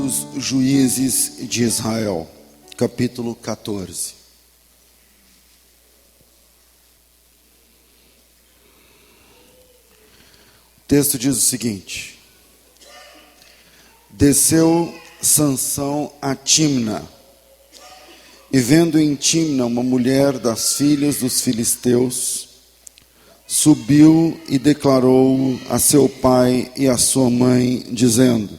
dos Juízes de Israel, capítulo 14. O texto diz o seguinte: Desceu Sansão a Timna, e vendo em Timna uma mulher das filhas dos filisteus, subiu e declarou a seu pai e a sua mãe, dizendo: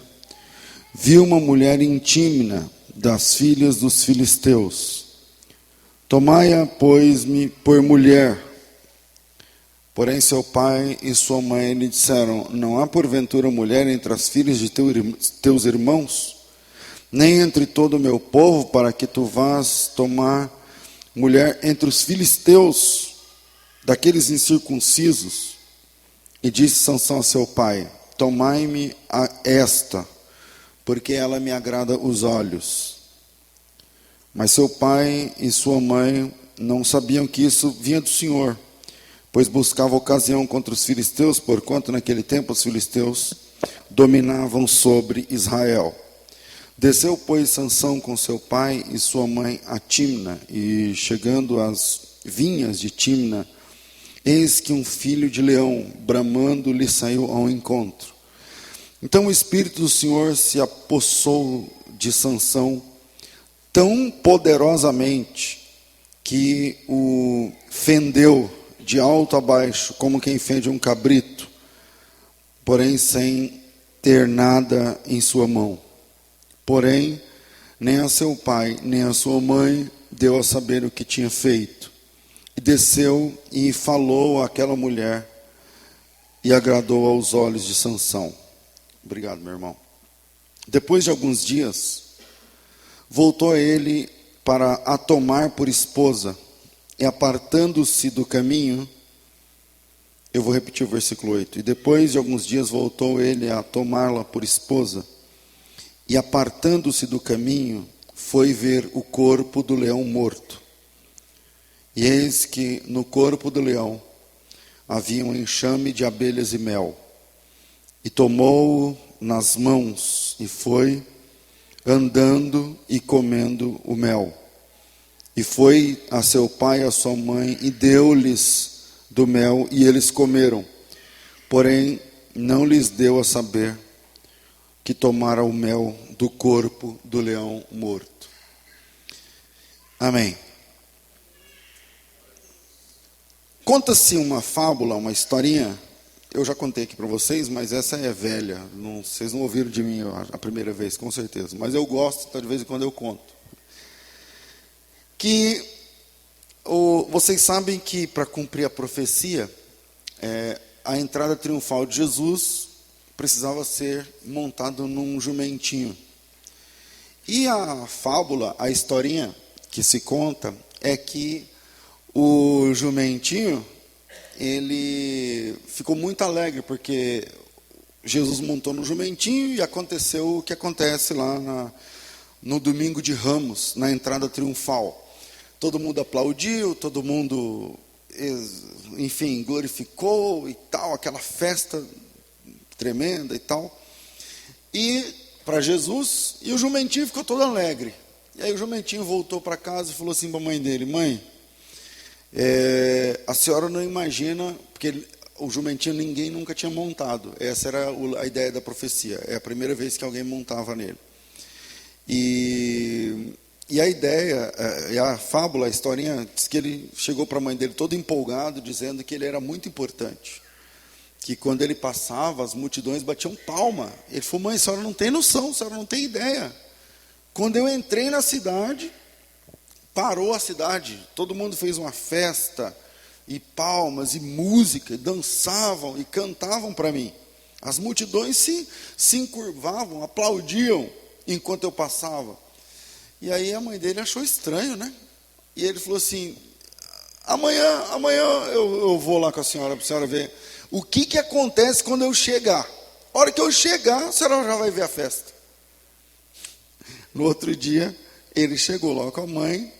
Vi uma mulher em Timna das filhas dos filisteus, tomai-a, pois-me por mulher. Porém seu pai e sua mãe lhe disseram: Não há porventura mulher entre as filhas de teus irmãos, nem entre todo o meu povo, para que tu vás tomar mulher entre os filisteus, daqueles incircuncisos? E disse Sansão a seu pai: Tomai-me a esta, porque ela me agrada os olhos. Mas seu pai e sua mãe não sabiam que isso vinha do Senhor, pois buscava ocasião contra os filisteus, porquanto naquele tempo os filisteus dominavam sobre Israel. Desceu, pois, Sansão com seu pai e sua mãe a Timna, e chegando às vinhas de Timna, eis que um filho de leão, bramando, lhe saiu ao encontro. Então o Espírito do Senhor se apossou de Sansão tão poderosamente que o fendeu de alto a baixo, como quem fende um cabrito, porém sem ter nada em sua mão. Porém, nem a seu pai, nem a sua mãe deu a saber o que tinha feito. E desceu e falou àquela mulher, e agradou aos olhos de Sansão. Obrigado, meu irmão. Depois de alguns dias, voltou ele para a tomar por esposa, e apartando-se do caminho, eu vou repetir o versículo 8. E depois de alguns dias voltou ele a tomá-la por esposa, e apartando-se do caminho, foi ver o corpo do leão morto. E eis que no corpo do leão havia um enxame de abelhas e mel. E tomou-o nas mãos e foi andando e comendo o mel. E foi a seu pai e a sua mãe e deu-lhes do mel, e eles comeram. Porém, não lhes deu a saber que tomara o mel do corpo do leão morto. Amém. Conta-se uma fábula, uma historinha, eu já contei aqui para vocês, mas essa é velha, vocês não ouviram de mim a primeira vez, com certeza, mas eu gosto, então de vez em quando eu conto. Que vocês sabem que para cumprir a profecia, a entrada triunfal de Jesus precisava ser montado num jumentinho. E a fábula, a historinha que se conta, é que o jumentinho, ele ficou muito alegre, porque Jesus montou no jumentinho e aconteceu o que acontece lá no domingo de Ramos, na entrada triunfal. Todo mundo aplaudiu, todo mundo, enfim, glorificou e tal, aquela festa tremenda e tal. E para Jesus, e o jumentinho ficou todo alegre. E aí o jumentinho voltou para casa e falou assim para a mãe dele: Mãe, a senhora não imagina, porque o jumentinho ninguém nunca tinha montado. Essa era a ideia da profecia. É a primeira vez que alguém montava nele. E a ideia, a fábula, a historinha, diz que ele chegou para a mãe dele todo empolgado, dizendo que ele era muito importante. Que quando ele passava, as multidões batiam palma. Ele falou: Mãe, a senhora não tem noção, a senhora não tem ideia. Quando eu entrei na cidade, parou a cidade, todo mundo fez uma festa, e palmas, e música, e dançavam, e cantavam para mim. As multidões se encurvavam, aplaudiam, enquanto eu passava. E aí a mãe dele achou estranho, né? E ele falou assim: amanhã eu vou lá com a senhora, para a senhora ver o que acontece quando eu chegar. A hora que eu chegar, a senhora já vai ver a festa. No outro dia, ele chegou lá com a mãe,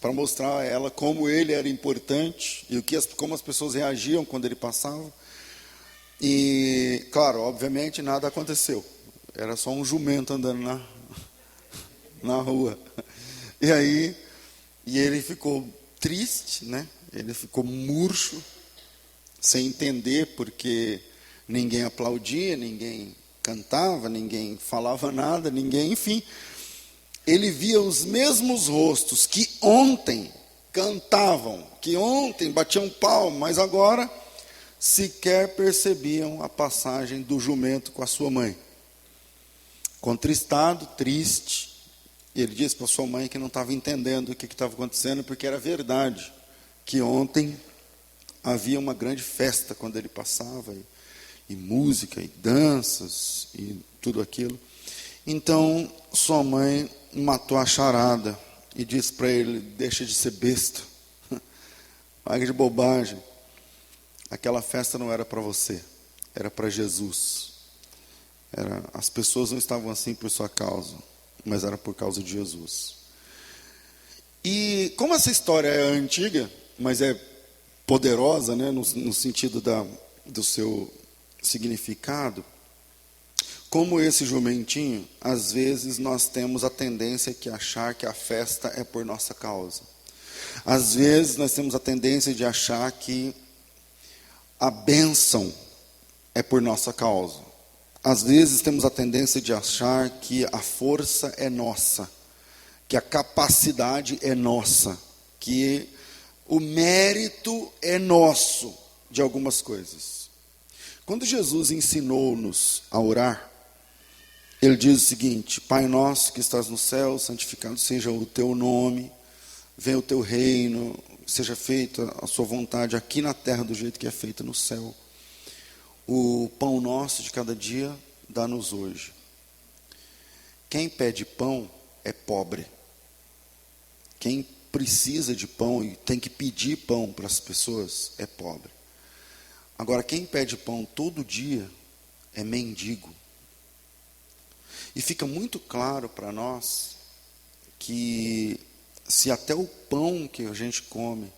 para mostrar a ela como ele era importante, e como as pessoas reagiam quando ele passava. E, claro, obviamente, nada aconteceu. Era só um jumento andando na rua. E ele ficou triste, né? Ele ficou murcho, sem entender, porque ninguém aplaudia, ninguém cantava, ninguém falava nada, enfim. Ele via os mesmos rostos que ontem cantavam, que ontem batiam palmas, mas agora sequer percebiam a passagem do jumento com a sua mãe. Contristado, triste, ele disse para sua mãe que não estava entendendo o que estava acontecendo, porque era verdade, que ontem havia uma grande festa quando ele passava, e música, e danças, e tudo aquilo. Então, sua mãe matou a charada, e disse para ele: deixa de ser besta, paga de bobagem, aquela festa não era para você, era para Jesus. As pessoas não estavam assim por sua causa, mas era por causa de Jesus. E como essa história é antiga, mas é poderosa, né, no sentido do seu significado, como esse jumentinho, às vezes nós temos a tendência de achar que a festa é por nossa causa. Às vezes nós temos a tendência de achar que a bênção é por nossa causa. Às vezes temos a tendência de achar que a força é nossa, que a capacidade é nossa, que o mérito é nosso de algumas coisas. Quando Jesus ensinou-nos a orar, ele diz o seguinte: Pai nosso que estás no céu, santificado seja o teu nome, venha o teu reino, seja feita a sua vontade aqui na terra do jeito que é feita no céu. O pão nosso de cada dia, dá-nos hoje. Quem pede pão é pobre. Quem precisa de pão e tem que pedir pão para as pessoas é pobre. Agora, quem pede pão todo dia é mendigo. E fica muito claro para nós que se até o pão que a gente come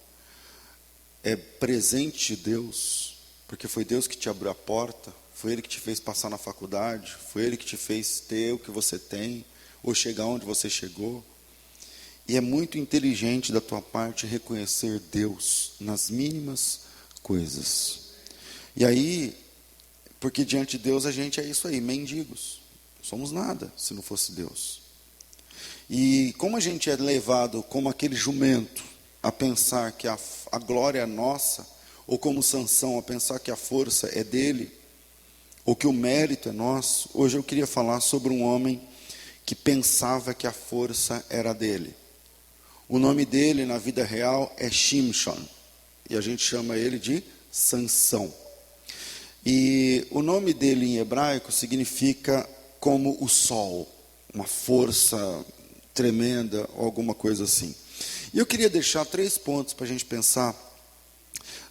é presente de Deus, porque foi Deus que te abriu a porta, foi Ele que te fez passar na faculdade, foi Ele que te fez ter o que você tem, ou chegar onde você chegou. E é muito inteligente da tua parte reconhecer Deus nas mínimas coisas. E aí, porque diante de Deus a gente é isso aí, mendigos. Somos nada se não fosse Deus. E como a gente é levado como aquele jumento a pensar que a glória é nossa, ou como Sansão a pensar que a força é dele, ou que o mérito é nosso, hoje eu queria falar sobre um homem que pensava que a força era dele. O nome dele na vida real é Shimshon, e a gente chama ele de Sansão. E o nome dele em hebraico significa como o sol, uma força tremenda, ou alguma coisa assim. E eu queria deixar 3 pontos para a gente pensar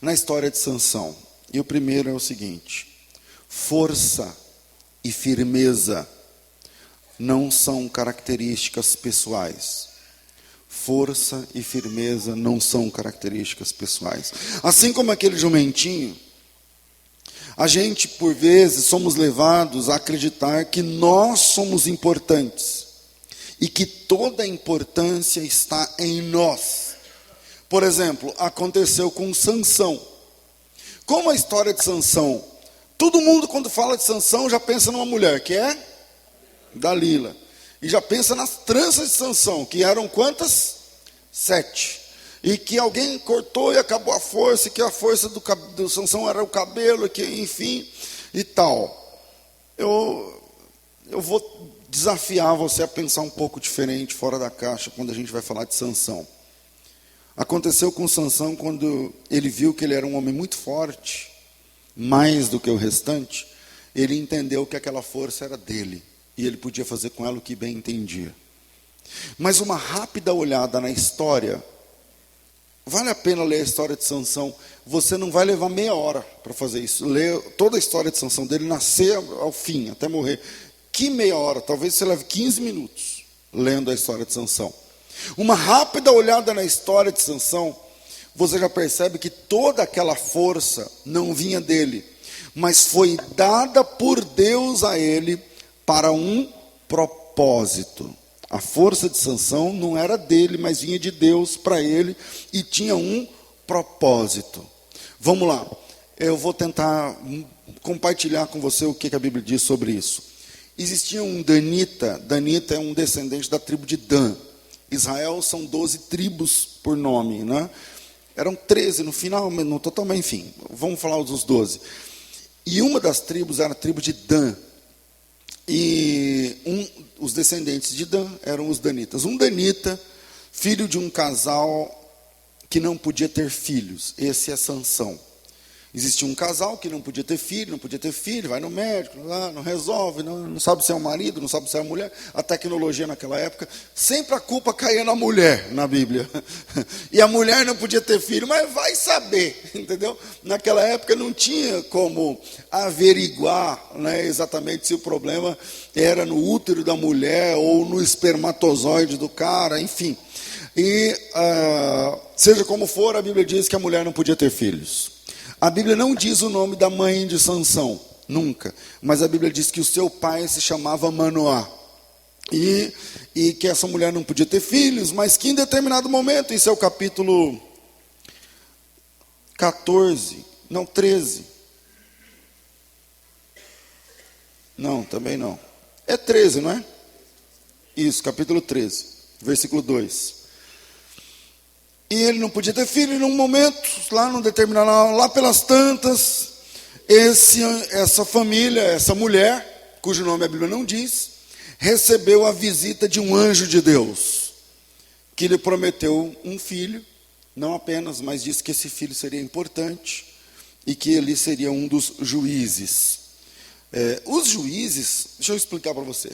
na história de Sansão. E o primeiro é o seguinte: força e firmeza não são características pessoais. Força e firmeza não são características pessoais. Assim como aquele jumentinho, a gente por vezes somos levados a acreditar que nós somos importantes e que toda a importância está em nós. Por exemplo, aconteceu com Sansão. Como a história de Sansão, todo mundo quando fala de Sansão já pensa numa mulher, que é Dalila. E já pensa nas tranças de Sansão, que eram quantas? 7. E que alguém cortou e acabou a força, e que a força do Sansão era o cabelo, que enfim, e tal. Eu vou desafiar você a pensar um pouco diferente, fora da caixa, quando a gente vai falar de Sansão. Aconteceu com Sansão quando ele viu que ele era um homem muito forte, mais do que o restante, ele entendeu que aquela força era dele, e ele podia fazer com ela o que bem entendia. Mas uma rápida olhada na história, vale a pena ler a história de Sansão. Você não vai levar meia hora para fazer isso. Ler toda a história de Sansão, dele nascer ao fim, até morrer. Que meia hora? Talvez você leve 15 minutos lendo a história de Sansão. Uma rápida olhada na história de Sansão, você já percebe que toda aquela força não vinha dele, mas foi dada por Deus a ele para um propósito. A força de Sansão não era dele, mas vinha de Deus para ele e tinha um propósito. Vamos lá, eu vou tentar compartilhar com você o que a Bíblia diz sobre isso. Existia um Danita. Danita é um descendente da tribo de Dan. Israel são 12 tribos por nome, né? Eram 13 no final, mas no total, mas enfim, vamos falar dos 12. E uma das tribos era a tribo de Dan. E os descendentes de Dan eram os danitas. Um danita, filho de um casal que não podia ter filhos. Esse é Sansão. Existia um casal que não podia ter filho, vai no médico, não resolve, não sabe se é o marido, não sabe se é a mulher. A tecnologia naquela época, sempre a culpa caía na mulher, na Bíblia. E a mulher não podia ter filho, mas vai saber, entendeu? Naquela época não tinha como averiguar, né, exatamente se o problema era no útero da mulher ou no espermatozoide do cara, enfim. E seja como for, a Bíblia diz que a mulher não podia ter filhos. A Bíblia não diz o nome da mãe de Sansão, nunca. Mas a Bíblia diz que o seu pai se chamava Manoá. E que essa mulher não podia ter filhos, mas que em determinado momento, isso é o capítulo 13. Não, também não. É 13, não é? Isso, capítulo 13, versículo 2. E ele não podia ter filho, e num momento, lá pelas tantas, essa família, essa mulher, cujo nome a Bíblia não diz, recebeu a visita de um anjo de Deus, que lhe prometeu um filho, não apenas, mas disse que esse filho seria importante, e que ele seria um dos juízes. Os juízes, deixa eu explicar para você,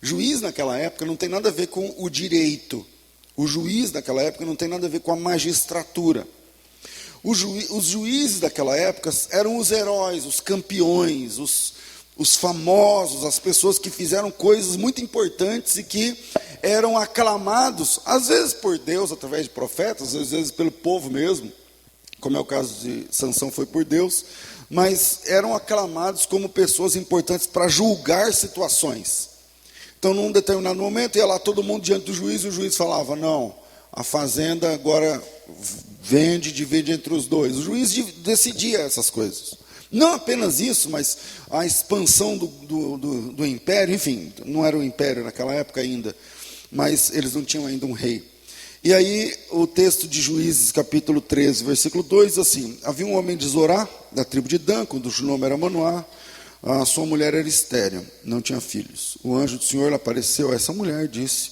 juiz naquela época não tem nada a ver com o direito. O juiz daquela época não tem nada a ver com a magistratura. Os juízes daquela época eram os heróis, os campeões, os famosos, as pessoas que fizeram coisas muito importantes e que eram aclamados, às vezes por Deus, através de profetas, às vezes pelo povo mesmo, como é o caso de Sansão, foi por Deus, mas eram aclamados como pessoas importantes para julgar situações. Então, num determinado momento, ia lá todo mundo diante do juiz, e o juiz falava, não, a fazenda agora divide entre os dois. O juiz decidia essas coisas. Não apenas isso, mas a expansão do império, enfim, não era o império naquela época ainda, mas eles não tinham ainda um rei. E aí, o texto de Juízes, capítulo 13, versículo 2, diz assim, havia um homem de Zorá, da tribo de Dan, cujo nome era Manoá. A sua mulher era estéril, não tinha filhos. O anjo do Senhor apareceu a essa mulher e disse,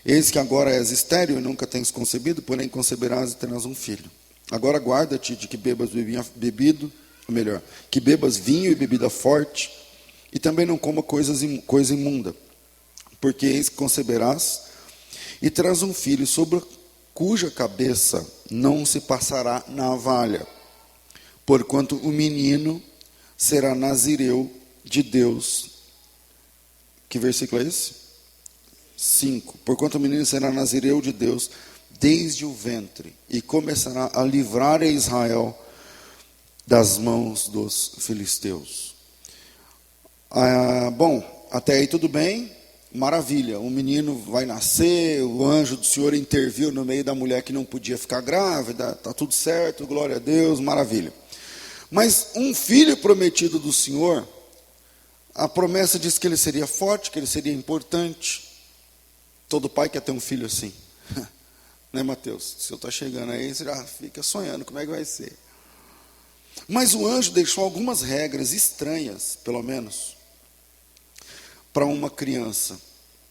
eis que agora és estéril e nunca tens concebido, porém conceberás e terás um filho. Agora guarda-te de que bebas que bebas vinho e bebida forte, e também não coma coisa imunda, porque eis que conceberás e terás um filho sobre cuja cabeça não se passará navalha, porquanto o menino será nazireu de Deus. Que versículo é esse? 5. Porquanto o menino será nazireu de Deus desde o ventre, e começará a livrar a Israel das mãos dos filisteus. Bom, até aí tudo bem, maravilha. O menino vai nascer, o anjo do Senhor interviu no meio da mulher que não podia ficar grávida, está tudo certo, glória a Deus, maravilha. Mas um filho prometido do Senhor, a promessa diz que ele seria forte, que ele seria importante. Todo pai quer ter um filho assim. Né, Mateus? Se eu estou chegando aí, você já fica sonhando como é que vai ser. Mas o anjo deixou algumas regras estranhas, pelo menos, para uma criança.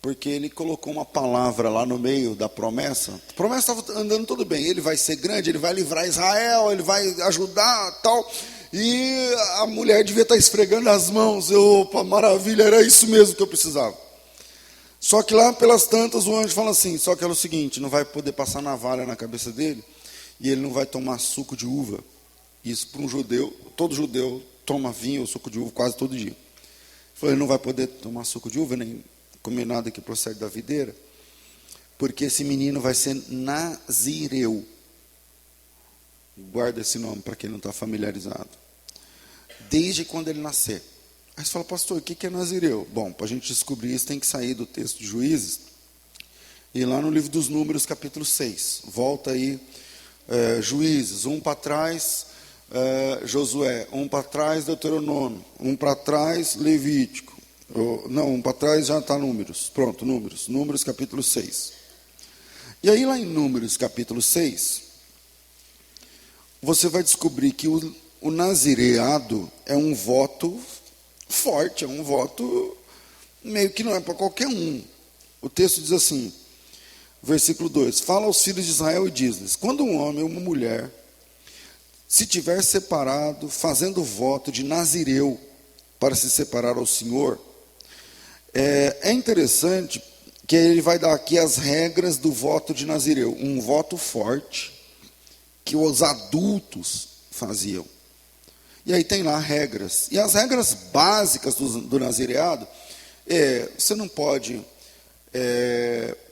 Porque ele colocou uma palavra lá no meio da promessa. A promessa estava andando tudo bem. Ele vai ser grande, ele vai livrar Israel, ele vai ajudar, tal. E a mulher devia estar esfregando as mãos. Opa, maravilha, era isso mesmo que eu precisava. Só que lá pelas tantas o anjo fala assim, só que era o seguinte, não vai poder passar navalha na cabeça dele, e ele não vai tomar suco de uva. Isso para um judeu, todo judeu toma vinho ou suco de uva quase todo dia. Ele falou, ele não vai poder tomar suco de uva, nem comer nada que procede da videira, porque esse menino vai ser nazireu. Guarda esse nome para quem não está familiarizado. Desde quando ele nascer. Aí você fala, pastor, o que é nazireu? Bom, para a gente descobrir isso tem que sair do texto de Juízes e lá no livro dos Números, capítulo 6. Volta aí, Juízes, um para trás, Josué, um para trás, Deuteronômio, um para trás, Levítico. Não, um para trás já está Números. Pronto, Números capítulo 6. E aí lá em Números capítulo 6, você vai descobrir que o nazireado é um voto forte, é um voto meio que não é para qualquer um. O texto diz assim, versículo 2, fala aos filhos de Israel e diz-lhes, quando um homem ou uma mulher se tiver separado, fazendo voto de nazireu para se separar ao Senhor, é interessante que ele vai dar aqui as regras do voto de nazireu. Um voto forte, que os adultos faziam. E aí tem lá regras. E as regras básicas do nazireado, você não pode...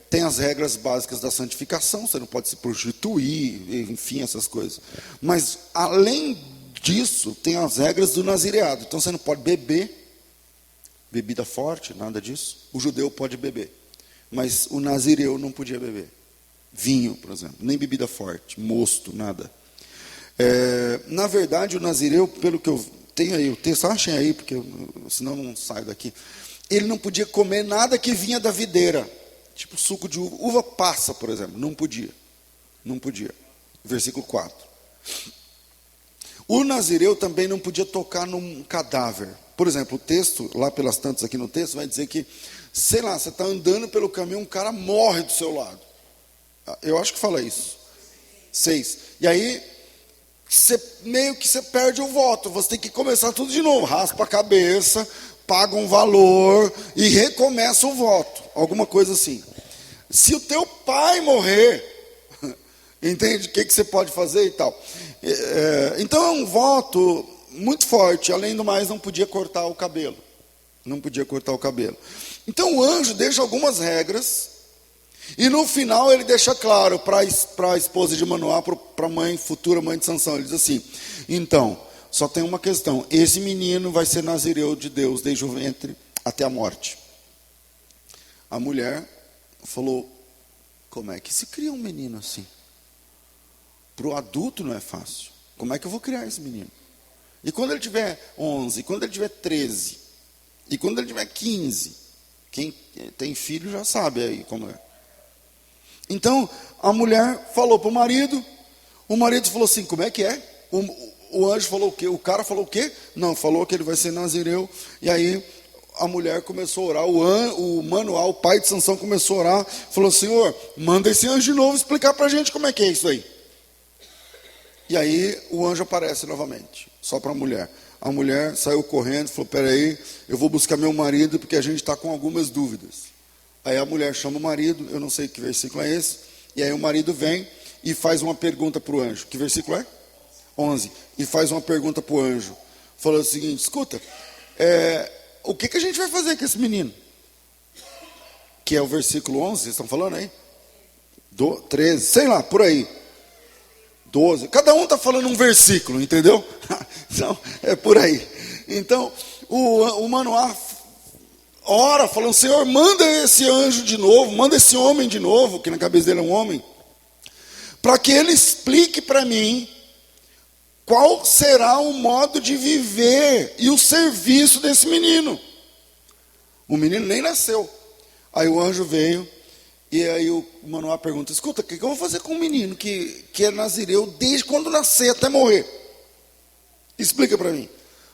tem as regras básicas da santificação, você não pode se prostituir, enfim, essas coisas. Mas, além disso, tem as regras do nazireado. Então, você não pode beber bebida forte, nada disso. O judeu pode beber, mas o nazireu não podia beber. Vinho, por exemplo, nem bebida forte, mosto, nada. Na verdade, o nazireu, pelo que eu tenho aí, o texto, achem aí, porque senão eu não saio daqui. Ele não podia comer nada que vinha da videira. Tipo suco de uva passa, por exemplo. Não podia. Não podia. Versículo 4. O nazireu também não podia tocar num cadáver. Por exemplo, o texto, lá pelas tantas aqui no texto, vai dizer que, sei lá, você está andando pelo caminho, um cara morre do seu lado. Eu acho que fala isso. 6. E aí, meio que você perde o voto. Você tem que começar tudo de novo. Raspa a cabeça, paga um valor e recomeça o voto. Alguma coisa assim. Se o teu pai morrer, entende? O que você pode fazer e tal. Então é um voto muito forte. Além do mais, não podia cortar o cabelo. Não podia cortar o cabelo. Então o anjo deixa algumas regras. E no final ele deixa claro para a esposa de Manoá, para a mãe, futura mãe de Sansão. Ele diz assim, então, só tem uma questão. Esse menino vai ser nazireu de Deus desde o ventre até a morte. A mulher falou, como é que se cria um menino assim? Para o adulto não é fácil. Como é que eu vou criar esse menino? E quando ele tiver 11, quando ele tiver 13, e quando ele tiver 15, quem tem filho já sabe aí como é. Então, a mulher falou para o marido falou assim, como é que é? O anjo falou o quê? O cara falou o quê? Não, falou que ele vai ser nazireu. E aí, a mulher começou a orar. O Manoá, o pai de Sansão, começou a orar. Falou, Senhor, manda esse anjo de novo explicar para a gente como é que é isso aí. E aí, o anjo aparece novamente, só para a mulher. A mulher saiu correndo, falou, peraí, eu vou buscar meu marido, porque a gente está com algumas dúvidas. Aí a mulher chama o marido, eu não sei que versículo é esse, e aí o marido vem e faz uma pergunta para o anjo. Que versículo é? 11. E faz uma pergunta para o anjo. Falou o seguinte, escuta, o que a gente vai fazer com esse menino? Que é o versículo 11, vocês estão falando aí? 13, sei lá, por aí. 12, cada um está falando um versículo, entendeu? Então, é por aí. Então, o Manoá ora, falando, Senhor, manda esse anjo de novo, manda esse homem de novo, que na cabeça dele é um homem, para que ele explique para mim qual será o modo de viver e o serviço desse menino. O menino nem nasceu. Aí o anjo veio, e aí o Manoá pergunta, escuta, o que eu vou fazer com um menino que é nazireu desde quando nascer até morrer? Explica para mim.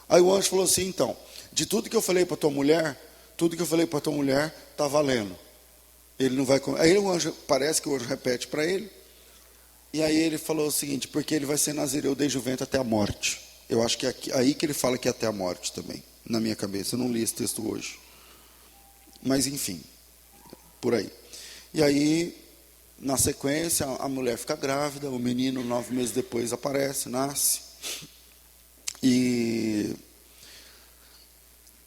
Aí o anjo falou assim, então, de tudo que eu falei para tua mulher, tudo que eu falei para tua mulher está valendo. Ele não vai. Aí o anjo, parece que o anjo repete para ele. E aí ele falou o seguinte, porque ele vai ser nazireu desde o ventre até a morte. Eu acho que é aí que ele fala que é até a morte também, na minha cabeça. Eu não li esse texto hoje. Mas enfim, por aí. E aí, na sequência, a mulher fica grávida, o menino 9 meses depois aparece, nasce. E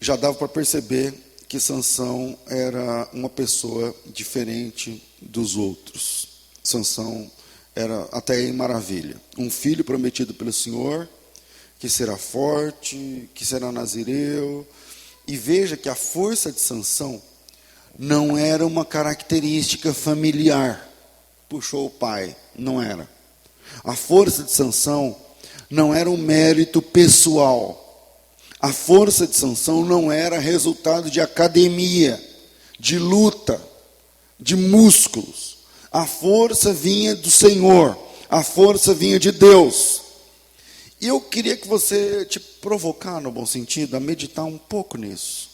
já dava para perceber que Sansão era uma pessoa diferente dos outros. Sansão era até aí maravilha. Um filho prometido pelo Senhor, que será forte, que será nazireu. E veja que a força de Sansão não era uma característica familiar. Puxou o pai, não era. A força de Sansão não era um mérito pessoal. A força de Sansão não era resultado de academia, de luta, de músculos. A força vinha do Senhor, a força vinha de Deus. E eu queria que você te provocar, no bom sentido, a meditar um pouco nisso.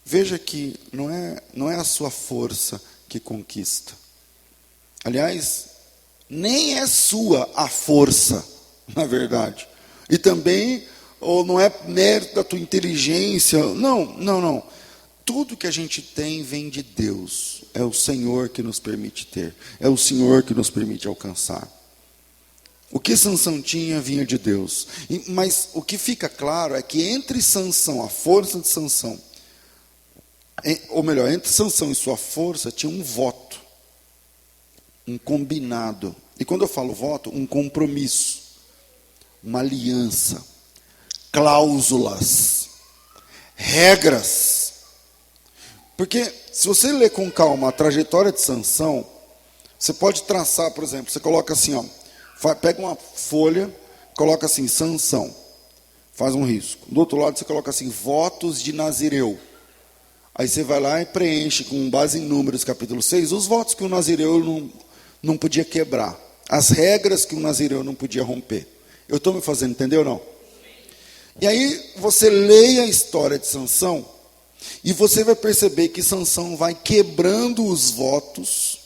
Veja que não é a sua força que conquista. Aliás, nem é sua a força, na verdade. E também, ou não é mérito da tua inteligência. Não. Tudo que a gente tem vem de Deus. É o Senhor que nos permite ter. É o Senhor que nos permite alcançar. O que Sansão tinha vinha de Deus. Mas o que fica claro é que entre Sansão, a força de Sansão, ou melhor, entre Sansão e sua força tinha um voto, um combinado. E quando eu falo voto, um compromisso, uma aliança, cláusulas, regras. Porque se você ler com calma a trajetória de Sansão, você pode traçar, por exemplo, você coloca assim, pega uma folha, coloca assim, Sansão, faz um risco. Do outro lado você coloca assim, votos de Nazireu. Aí você vai lá e preenche, com base em Números, capítulo 6, os votos que o Nazireu não podia quebrar. As regras que o Nazireu não podia romper. Eu estou me fazendo entender ou não? E aí você leia a história de Sansão, e você vai perceber que Sansão vai quebrando os votos,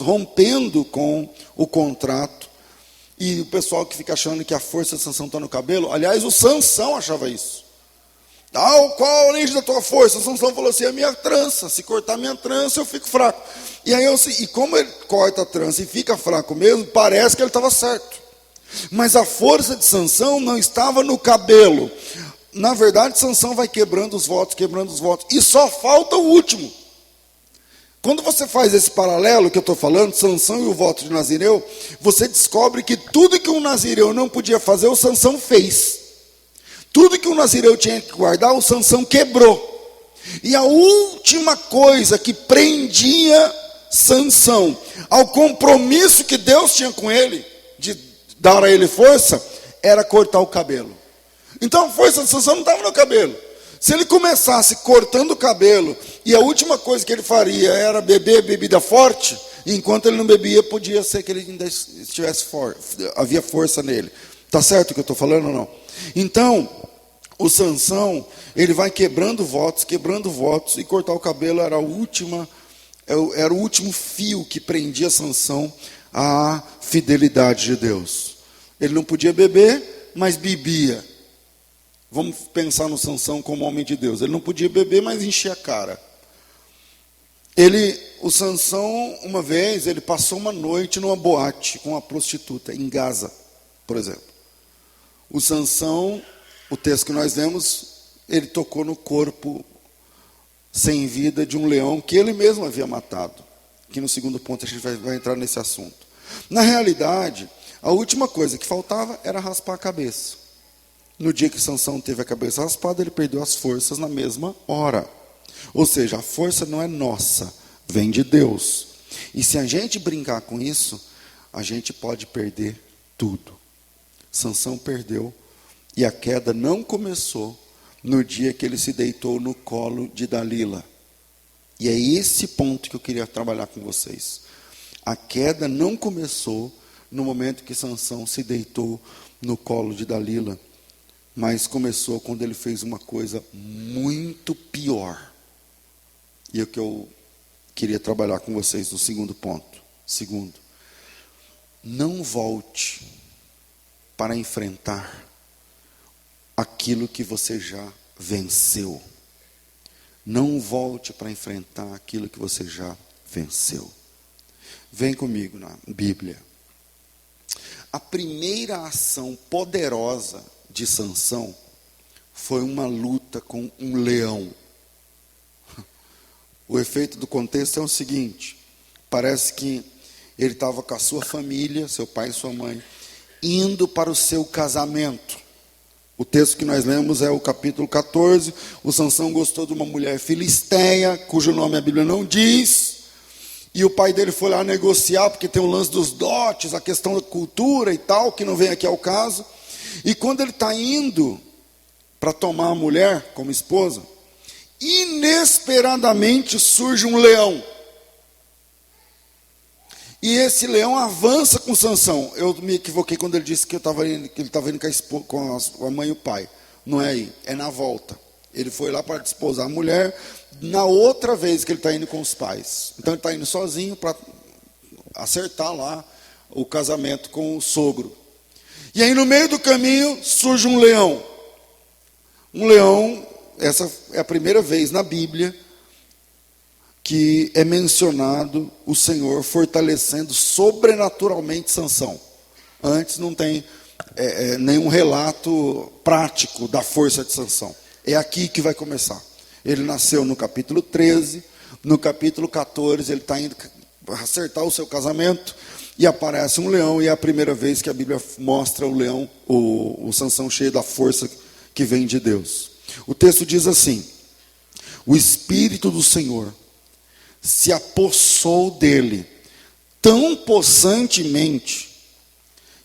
rompendo com o contrato. E o pessoal que fica achando que a força de Sansão está no cabelo, aliás, o Sansão achava isso. Qual a origem da tua força? Sansão falou assim, a minha trança, se cortar minha trança eu fico fraco. E aí como ele corta a trança e fica fraco mesmo, parece que ele estava certo. Mas a força de Sansão não estava no cabelo. Na verdade, Sansão vai quebrando os votos, e só falta o último. Quando você faz esse paralelo que eu estou falando, Sansão e o voto de Nazireu, você descobre que tudo que um Nazireu não podia fazer, o Sansão fez. Tudo que o Nazireu tinha que guardar, o Sansão quebrou. E a última coisa que prendia Sansão ao compromisso que Deus tinha com ele, de dar a ele força, era cortar o cabelo. Então a força de Sansão não estava no cabelo. Se ele começasse cortando o cabelo, e a última coisa que ele faria era beber bebida forte, e enquanto ele não bebia, podia ser que ele ainda estivesse forte, havia força nele. Está certo o que eu estou falando ou não? Então, o Sansão, ele vai quebrando votos, e cortar o cabelo era o último fio que prendia Sansão à fidelidade de Deus. Ele não podia beber, mas bebia. Vamos pensar no Sansão como homem de Deus. Ele não podia beber, mas enchia a cara. O Sansão, uma vez, ele passou uma noite numa boate com uma prostituta, em Gaza, por exemplo. O Sansão, o texto que nós vemos, ele tocou no corpo sem vida de um leão que ele mesmo havia matado. Que no segundo ponto a gente vai entrar nesse assunto. Na realidade, a última coisa que faltava era raspar a cabeça. No dia que Sansão teve a cabeça raspada, ele perdeu as forças na mesma hora. Ou seja, a força não é nossa, vem de Deus. E se a gente brincar com isso, a gente pode perder tudo. Sansão perdeu, e a queda não começou no dia que ele se deitou no colo de Dalila. E é esse ponto que eu queria trabalhar com vocês. A queda não começou no momento que Sansão se deitou no colo de Dalila, mas começou quando ele fez uma coisa muito pior. E é o que eu queria trabalhar com vocês no segundo ponto. Segundo, não volte para enfrentar aquilo que você já venceu. Não volte para enfrentar aquilo que você já venceu. Vem comigo na Bíblia. A primeira ação poderosa de Sansão foi uma luta com um leão. O efeito do contexto é o seguinte: parece que ele estava com a sua família, seu pai e sua mãe, indo para o seu casamento. O texto que nós lemos é o capítulo 14. O Sansão gostou de uma mulher filisteia, cujo nome a Bíblia não diz. E o pai dele foi lá negociar, porque tem o lance dos dotes, a questão da cultura e tal, que não vem aqui ao caso. E quando ele está indo para tomar a mulher como esposa, inesperadamente surge um leão. E esse leão avança com Sansão. Eu me equivoquei quando ele disse que ele estava indo com a mãe e o pai. Não é aí, é na volta. Ele foi lá para desposar a mulher na outra vez que ele está indo com os pais. Então ele está indo sozinho para acertar lá o casamento com o sogro. E aí no meio do caminho surge um leão. Um leão, essa é a primeira vez na Bíblia que é mencionado o Senhor fortalecendo sobrenaturalmente Sansão. Antes não tem nenhum relato prático da força de Sansão. É aqui que vai começar. Ele nasceu no capítulo 13, no capítulo 14 ele está indo acertar o seu casamento e aparece um leão, e é a primeira vez que a Bíblia mostra o leão, o Sansão cheio da força que vem de Deus. O texto diz assim: o Espírito do Senhor se apossou dele tão possantemente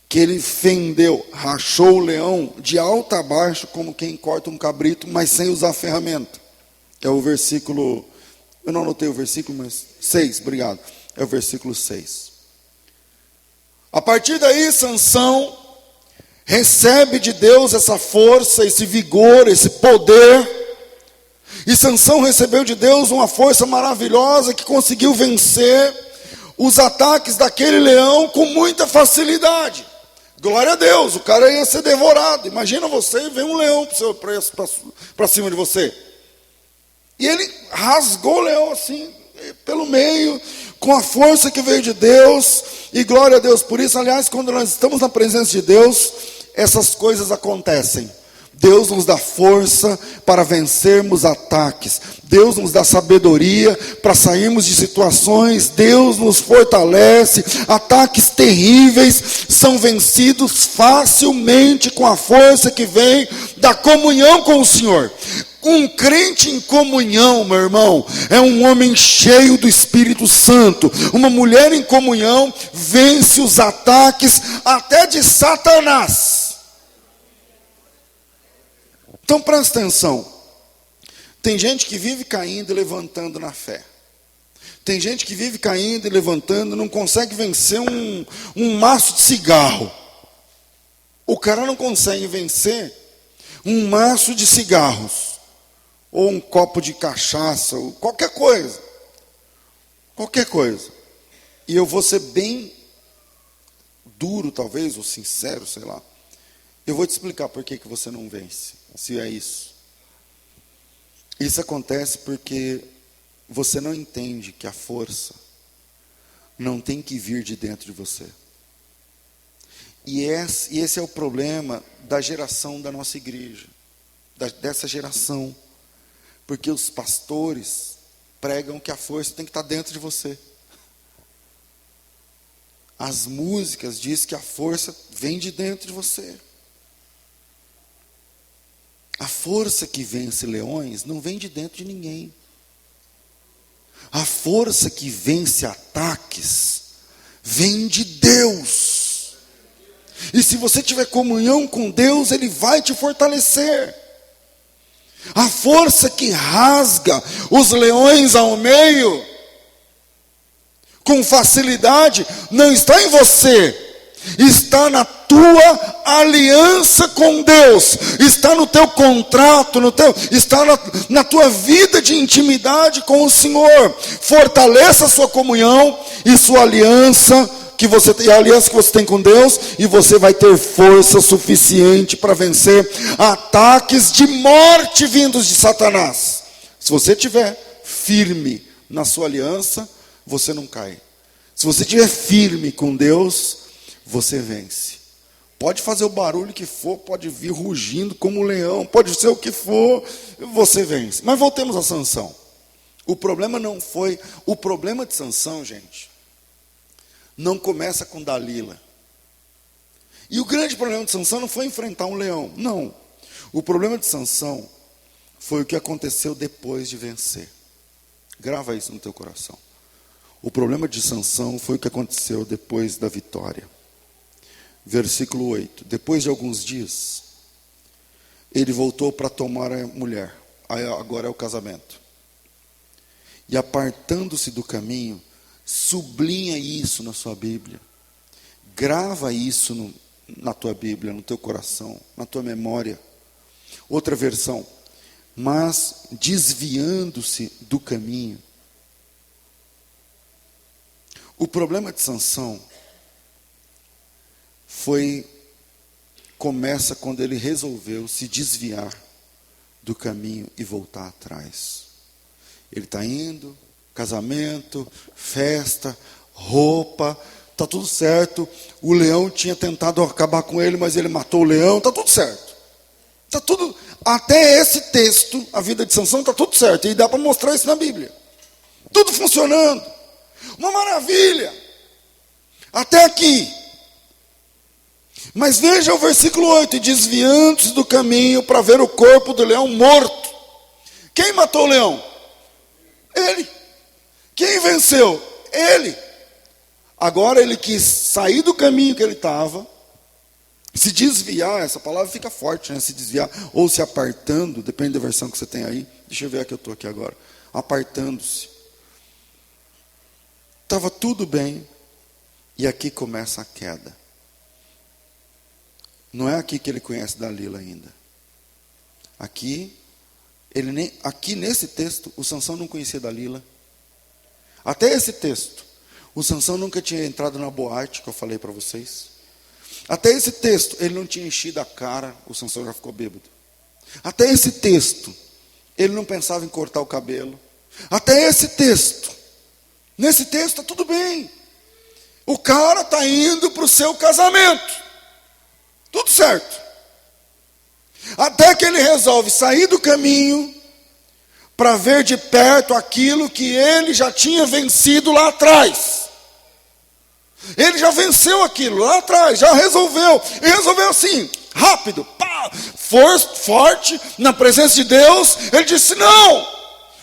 que ele fendeu, rachou o leão de alto a baixo como quem corta um cabrito, mas sem usar ferramenta. É o versículo, eu não anotei o versículo, mas 6, obrigado. É o versículo 6. A partir daí, Sansão recebe de Deus essa força, esse vigor, esse poder. E Sansão recebeu de Deus uma força maravilhosa que conseguiu vencer os ataques daquele leão com muita facilidade. Glória a Deus, o cara ia ser devorado. Imagina você ver um leão para cima de você. E ele rasgou o leão assim, pelo meio, com a força que veio de Deus. E glória a Deus por isso. Aliás, quando nós estamos na presença de Deus, essas coisas acontecem. Deus nos dá força para vencermos ataques. Deus nos dá sabedoria para sairmos de situações. Deus nos fortalece. Ataques terríveis são vencidos facilmente com a força que vem da comunhão com o Senhor. Um crente em comunhão, meu irmão, é um homem cheio do Espírito Santo. Uma mulher em comunhão vence os ataques até de Satanás. Então presta atenção, tem gente que vive caindo e levantando na fé. Tem gente que vive caindo e levantando, não consegue vencer um maço de cigarro. O cara não consegue vencer um maço de cigarros, ou um copo de cachaça, ou qualquer coisa. Qualquer coisa. E eu vou ser bem duro talvez, ou sincero, sei lá. Eu vou te explicar por que você não vence, se é isso. Isso acontece porque você não entende que a força não tem que vir de dentro de você. E esse é o problema da geração da nossa igreja, dessa geração. Porque os pastores pregam que a força tem que estar dentro de você. As músicas dizem que a força vem de dentro de você. A força que vence leões não vem de dentro de ninguém. A força que vence ataques vem de Deus. E se você tiver comunhão com Deus, Ele vai te fortalecer. A força que rasga os leões ao meio com facilidade não está em você. Está na tua aliança com Deus, está no teu contrato, está na tua vida de intimidade com o Senhor. Fortaleça a sua comunhão e sua aliança, a aliança que você tem com Deus, e você vai ter força suficiente para vencer ataques de morte vindos de Satanás. Se você estiver firme na sua aliança, você não cai. Se você estiver firme com Deus, você vence. Pode fazer o barulho que for, pode vir rugindo como um leão, pode ser o que for, você vence. Mas voltemos a Sansão. O problema de Sansão, gente, não começa com Dalila. E o grande problema de Sansão não foi enfrentar um leão, não. O problema de Sansão foi o que aconteceu depois de vencer. Grava isso no teu coração. O problema de Sansão foi o que aconteceu depois da vitória. Versículo 8. Depois de alguns dias, ele voltou para tomar a mulher. Agora é o casamento. E apartando-se do caminho, sublinha isso na sua Bíblia. Grava isso na tua Bíblia, no teu coração, na tua memória. Outra versão. Mas desviando-se do caminho. O problema de Sansão começa quando ele resolveu se desviar do caminho e voltar atrás. Ele está indo, casamento, festa, roupa, está tudo certo. O leão tinha tentado acabar com ele, mas ele matou o leão, está tudo certo. Está tudo, até esse texto, a vida de Sansão está tudo certo. E dá para mostrar isso na Bíblia. Tudo funcionando. Uma maravilha. Até aqui. Mas veja o versículo 8. E desviando-se do caminho para ver o corpo do leão morto. Quem matou o leão? Ele. Quem venceu? Ele. Agora ele quis sair do caminho que ele estava. Se desviar, essa palavra fica forte, né? Se desviar, ou se apartando, depende da versão que você tem aí. Deixa eu ver a que eu estou aqui agora. Apartando-se. Estava tudo bem. E aqui começa a queda. Não é aqui que ele conhece Dalila ainda. Aqui nesse texto, o Sansão não conhecia Dalila. Até esse texto, o Sansão nunca tinha entrado na boate, que eu falei para vocês. Até esse texto, ele não tinha enchido a cara, o Sansão já ficou bêbado. Até esse texto, ele não pensava em cortar o cabelo. Até esse texto, nesse texto está tudo bem. O cara está indo para o seu casamento. Tudo certo. Até que ele resolve sair do caminho para ver de perto aquilo que ele já tinha vencido lá atrás. Ele já venceu aquilo lá atrás, já resolveu. E resolveu assim, rápido, pá, forte, na presença de Deus. Ele disse não.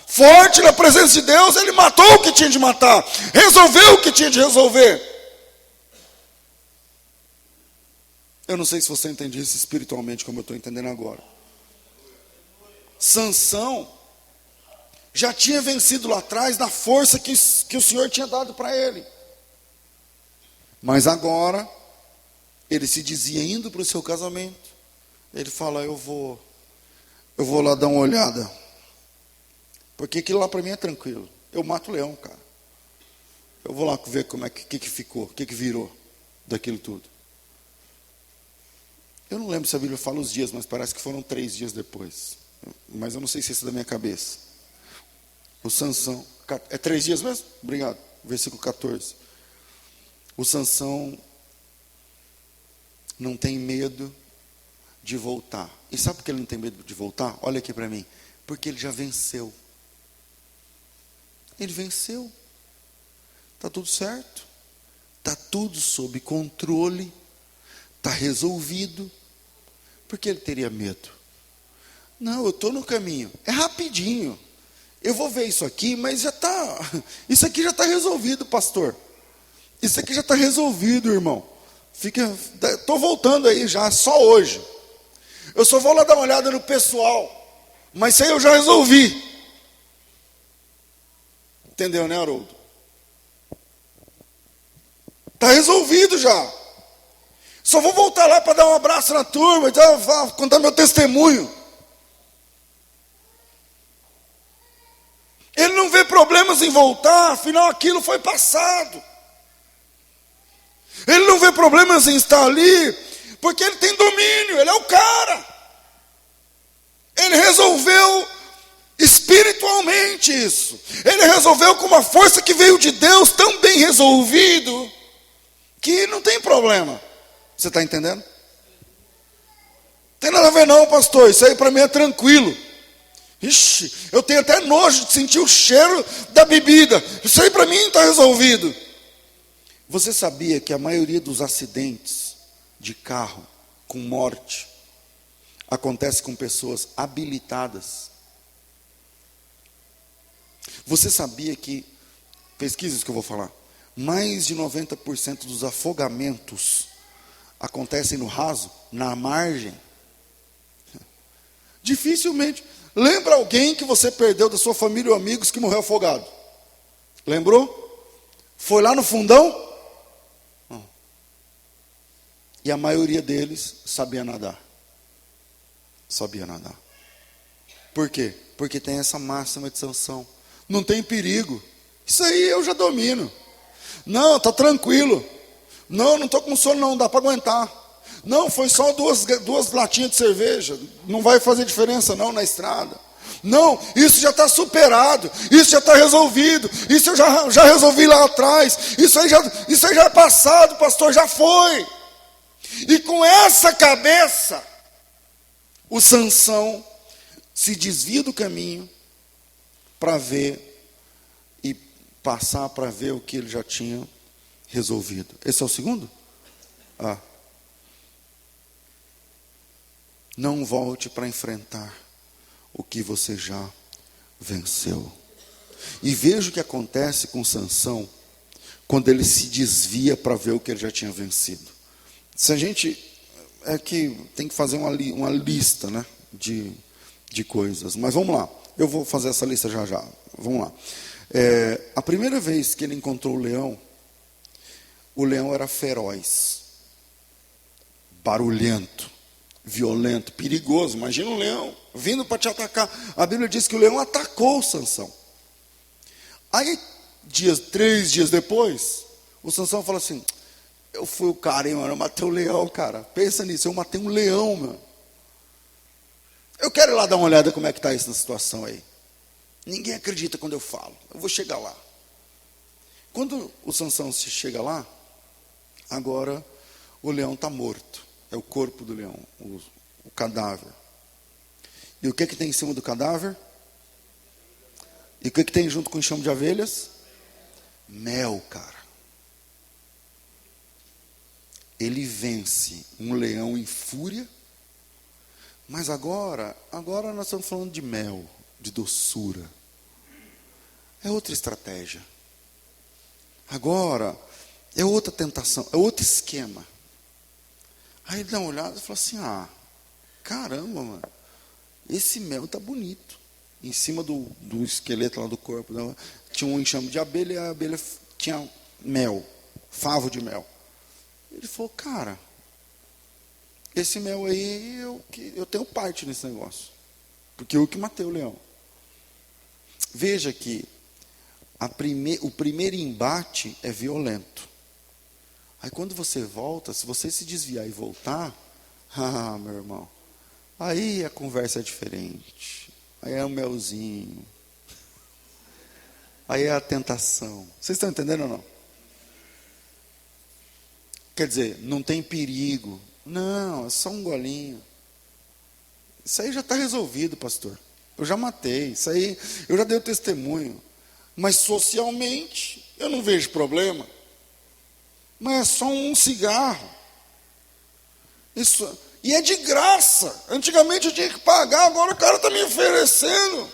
Forte na presença de Deus, ele matou o que tinha de matar. Resolveu o que tinha de resolver. Eu não sei se você entende isso espiritualmente, como eu estou entendendo agora. Sansão já tinha vencido lá atrás na força que o Senhor tinha dado para ele. Mas agora, ele se dizia indo para o seu casamento. Ele fala, eu vou lá dar uma olhada. Porque aquilo lá para mim é tranquilo. Eu mato o leão, cara. Eu vou lá ver como que ficou, o que virou daquilo tudo. Eu não lembro se a Bíblia fala os dias, mas parece que foram 3 dias depois. Mas eu não sei se isso é da minha cabeça. O Sansão, é 3 dias mesmo? Obrigado. Versículo 14. O Sansão não tem medo de voltar. E sabe por que ele não tem medo de voltar? Olha aqui para mim. Porque ele já venceu. Ele venceu. Está tudo certo. Está tudo sob controle. Está resolvido. Por que ele teria medo? Não, eu estou no caminho. É rapidinho. Eu vou ver isso aqui, mas já está. Isso aqui já está resolvido, pastor. Isso aqui já está resolvido, irmão. Estou voltando aí já, só hoje. Eu só vou lá dar uma olhada no pessoal. Mas isso aí eu já resolvi. Entendeu, né, Haroldo? Está resolvido já. Só vou voltar lá para dar um abraço na turma, contar meu testemunho. Ele não vê problemas em voltar, afinal aquilo foi passado. Ele não vê problemas em estar ali, porque ele tem domínio, ele é o cara. Ele resolveu espiritualmente isso. Ele resolveu com uma força que veio de Deus, tão bem resolvido, que não tem problema. Você está entendendo? Não tem nada a ver não, pastor, isso aí para mim é tranquilo. Ixi, eu tenho até nojo de sentir o cheiro da bebida. Isso aí para mim está resolvido. Você sabia que a maioria dos acidentes de carro com morte acontece com pessoas habilitadas. Você sabia que, pesquisas que eu vou falar, mais de 90% dos afogamentos acontecem no raso, na margem? Dificilmente. Lembra alguém que você perdeu da sua família ou amigos que morreu afogado? Lembrou? Foi lá no fundão? Não. E a maioria deles sabia nadar. Sabia nadar. Por quê? Porque tem essa máxima de Sansão. Não tem perigo. Isso aí eu já domino. Não, está tranquilo. Não estou com sono, não dá para aguentar. Não, foi só duas latinhas de cerveja. Não vai fazer diferença não na estrada. Não, isso já está superado. Isso já está resolvido. Isso eu já resolvi lá atrás. Isso aí já é passado, pastor, já foi. E com essa cabeça, o Sansão se desvia do caminho para ver e passar para ver o que ele já tinha resolvido. Esse é o segundo? Não volte para enfrentar o que você já venceu. E veja o que acontece com Sansão quando ele se desvia para ver o que ele já tinha vencido. Se a gente tem que fazer uma lista, né, de coisas. Mas vamos lá. Eu vou fazer essa lista já. Vamos lá. A primeira vez que ele encontrou o leão era feroz, barulhento, violento, perigoso. Imagina um leão vindo para te atacar. A Bíblia diz que o leão atacou Sansão. Aí, 3 dias depois, o Sansão fala assim: eu fui o cara, hein, mano, eu matei um leão, cara. Pensa nisso, eu matei um leão, mano. Eu quero ir lá dar uma olhada como é que está essa situação aí. Ninguém acredita quando eu falo. Eu vou chegar lá. Quando o Sansão chega lá, agora o leão está morto. É o corpo do leão, o cadáver. E o que tem em cima do cadáver? E o que tem junto com o enxame de abelhas? Mel, cara. Ele vence um leão em fúria. Mas agora nós estamos falando de mel, de doçura. É outra estratégia. Agora é outra tentação, é outro esquema. Aí ele dá uma olhada e fala assim: caramba, mano, esse mel tá bonito. Em cima do esqueleto lá do corpo, tinha um enxame de abelha e a abelha tinha mel, favo de mel. Ele falou: cara, esse mel aí, eu tenho parte nesse negócio. Porque eu que matei o leão. Veja que o primeiro embate é violento. Aí quando você volta, se você se desviar e voltar, meu irmão, aí a conversa é diferente. Aí é um melzinho. Aí é a tentação. Vocês estão entendendo ou não? Quer dizer, não tem perigo. Não, é só um golinho. Isso aí já está resolvido, pastor. Eu já matei. Isso aí, eu já dei o testemunho. Mas socialmente, eu não vejo problema. Mas é só um cigarro. Isso, e é de graça. Antigamente eu tinha que pagar, agora o cara está me oferecendo.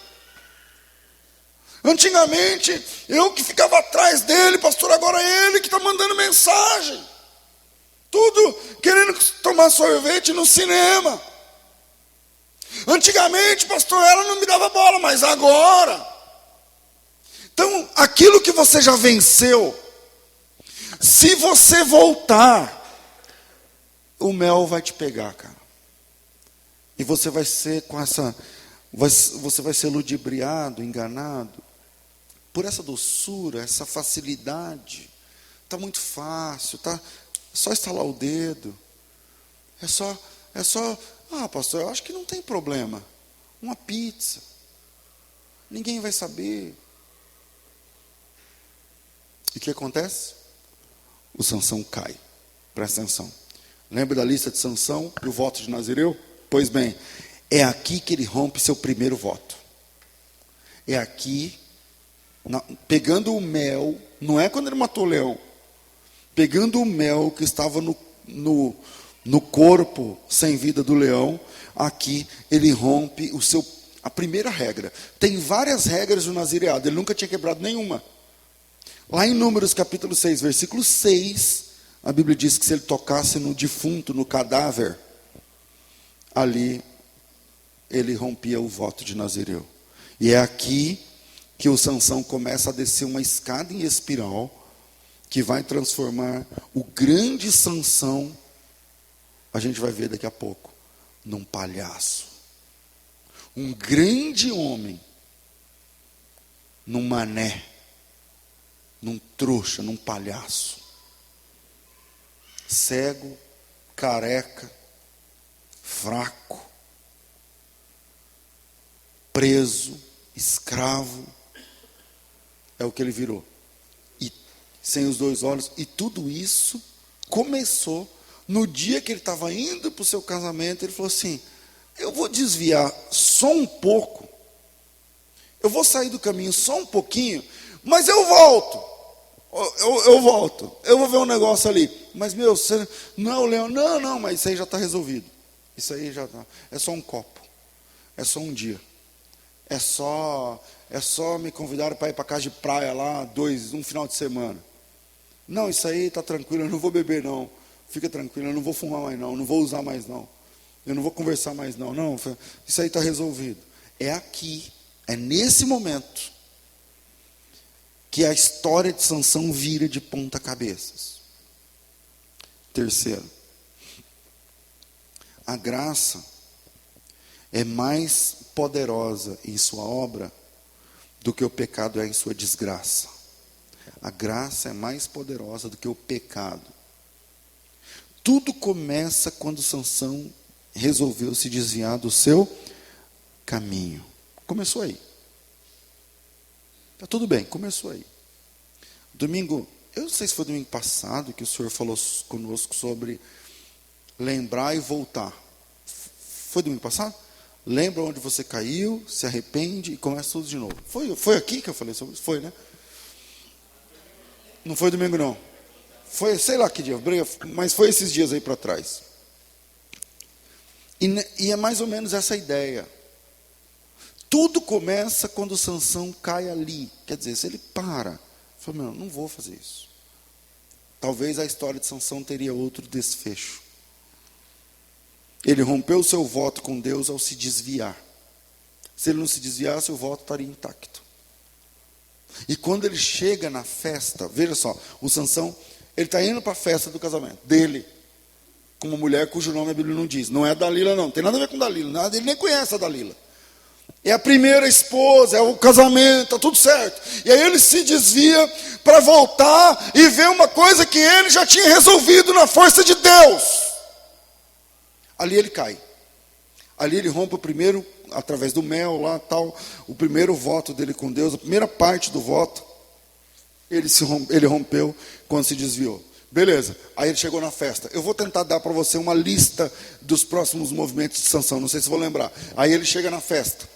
Antigamente, eu que ficava atrás dele, pastor, agora é ele que está mandando mensagem. Tudo querendo tomar sorvete no cinema. Antigamente, pastor, ela não me dava bola, mas agora. Então, aquilo que você já venceu, se você voltar, o mel vai te pegar, cara. E você vai ser você vai ser ludibriado, enganado por essa doçura, essa facilidade. Está muito fácil, é só estalar o dedo. É só, pastor, eu acho que não tem problema. Uma pizza. Ninguém vai saber. E o que acontece? O Sansão cai. Presta atenção. Lembra da lista de Sansão e o voto de Nazireu? Pois bem, é aqui que ele rompe seu primeiro voto. É aqui, pegando o mel, não é quando ele matou o leão, pegando o mel que estava no corpo sem vida do leão, aqui ele rompe a primeira regra. Tem várias regras do nazireado, ele nunca tinha quebrado nenhuma. Lá em Números capítulo 6, versículo 6, a Bíblia diz que se ele tocasse no defunto, no cadáver, ali ele rompia o voto de Nazireu. E é aqui que o Sansão começa a descer uma escada em espiral, que vai transformar o grande Sansão, a gente vai ver daqui a pouco, num palhaço. Um grande homem, num mané, num trouxa, num palhaço. Cego, careca, fraco, preso, escravo, é o que ele virou. E sem os dois olhos, e tudo isso começou no dia que ele estava indo para o seu casamento. Ele falou assim: eu vou desviar só um pouco, eu vou sair do caminho só um pouquinho, mas eu volto. Eu volto, eu vou ver um negócio ali. Mas meu, você não é o leão. Não, mas isso aí já está resolvido. Isso aí já está. É só um copo, é só um dia, é só me convidaram para ir para casa de praia lá, um final de semana. Não, isso aí está tranquilo, eu não vou beber não. Fica tranquilo, eu não vou fumar mais não vou usar mais não. Eu não vou conversar mais não. Não, isso aí está resolvido. É aqui, é nesse momento, que a história de Sansão vira de ponta cabeças. Terceiro, a graça é mais poderosa em sua obra do que o pecado é em sua desgraça. A graça é mais poderosa do que o pecado. Tudo começa quando Sansão resolveu se desviar do seu caminho. Começou aí. Está tudo bem, começou aí. Domingo, eu não sei se foi domingo passado que o senhor falou conosco sobre lembrar e voltar. Foi domingo passado? Lembra onde você caiu, se arrepende e começa tudo de novo. Foi aqui que eu falei sobre isso? Foi, né? Não foi domingo não. Foi, sei lá que dia, mas foi esses dias aí para trás. E é mais ou menos essa ideia. Tudo começa quando Sansão cai ali. Quer dizer, se ele para, fala, não vou fazer isso. Talvez a história de Sansão teria outro desfecho. Ele rompeu o seu voto com Deus ao se desviar. Se ele não se desviasse, o voto estaria intacto. E quando ele chega na festa, veja só, o Sansão, ele está indo para a festa do casamento dele, com uma mulher cujo nome a Bíblia não diz. Não é Dalila não, tem nada a ver com Dalila, ele nem conhece a Dalila. É a primeira esposa, é o casamento, está tudo certo. E aí ele se desvia para voltar e ver uma coisa que ele já tinha resolvido na força de Deus. Ali ele cai. Ali ele rompe o primeiro, através do mel lá, tal, o primeiro voto dele com Deus, a primeira parte do voto, ele rompeu quando se desviou. Beleza, aí ele chegou na festa. Eu vou tentar dar para você uma lista dos próximos movimentos de Sansão, não sei se vou lembrar. Aí ele chega na festa.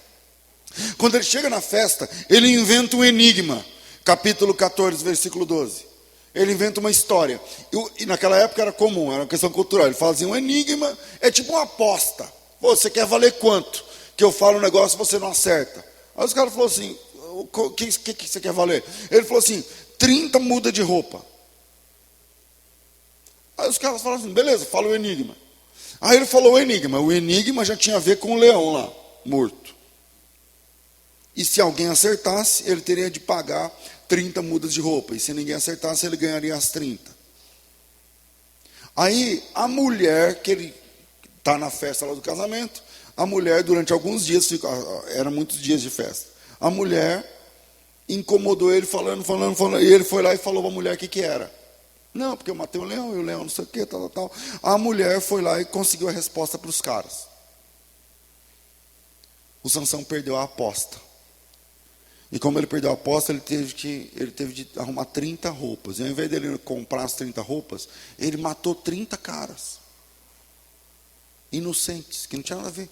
Quando ele chega na festa, ele inventa um enigma. Capítulo 14, versículo 12. Ele inventa uma história. E naquela época era comum, era uma questão cultural. Ele fala assim, um enigma é tipo uma aposta. Você quer valer quanto? Que eu falo um negócio e você não acerta. Aí os caras falaram assim, o que você quer valer? Ele falou assim, 30 mudas de roupa. Aí os caras falaram assim, beleza, fala o enigma. Aí ele falou o enigma já tinha a ver com o leão lá, morto. E se alguém acertasse, ele teria de pagar 30 mudas de roupa. E se ninguém acertasse, ele ganharia as 30. Aí, a mulher, que ele está na festa lá do casamento, a mulher, durante alguns dias, eram muitos dias de festa, a mulher incomodou ele falando, e ele foi lá e falou para a mulher o que era. Não, porque eu matei o leão, e o leão não sei o que, tal. A mulher foi lá e conseguiu a resposta para os caras. O Sansão perdeu a aposta. E como ele perdeu a aposta, ele teve de arrumar 30 roupas. E ao invés dele comprar as 30 roupas, ele matou 30 caras. Inocentes, que não tinha nada a ver.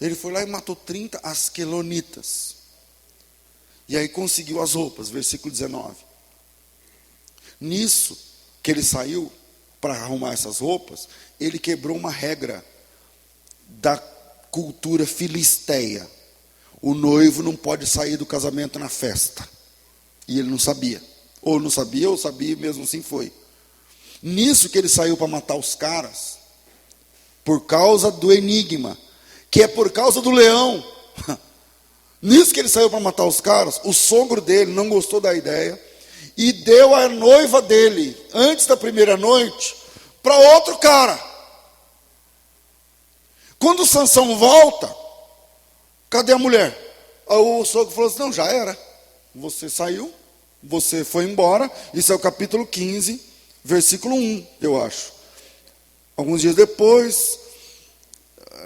Ele foi lá e matou 30 asquelonitas. E aí conseguiu as roupas, versículo 19. Nisso que ele saiu para arrumar essas roupas, ele quebrou uma regra da cultura filisteia. O noivo não pode sair do casamento na festa. E ele não sabia. Ou não sabia, ou sabia, e mesmo assim foi. Nisso que ele saiu para matar os caras, por causa do enigma, que é por causa do leão. Nisso que ele saiu para matar os caras, o sogro dele não gostou da ideia e deu a noiva dele, antes da primeira noite, para outro cara. Quando o Sansão volta, cadê a mulher? Aí o sogro falou assim, não, já era. Você saiu, você foi embora. Isso é o capítulo 15, versículo 1, eu acho. Alguns dias depois,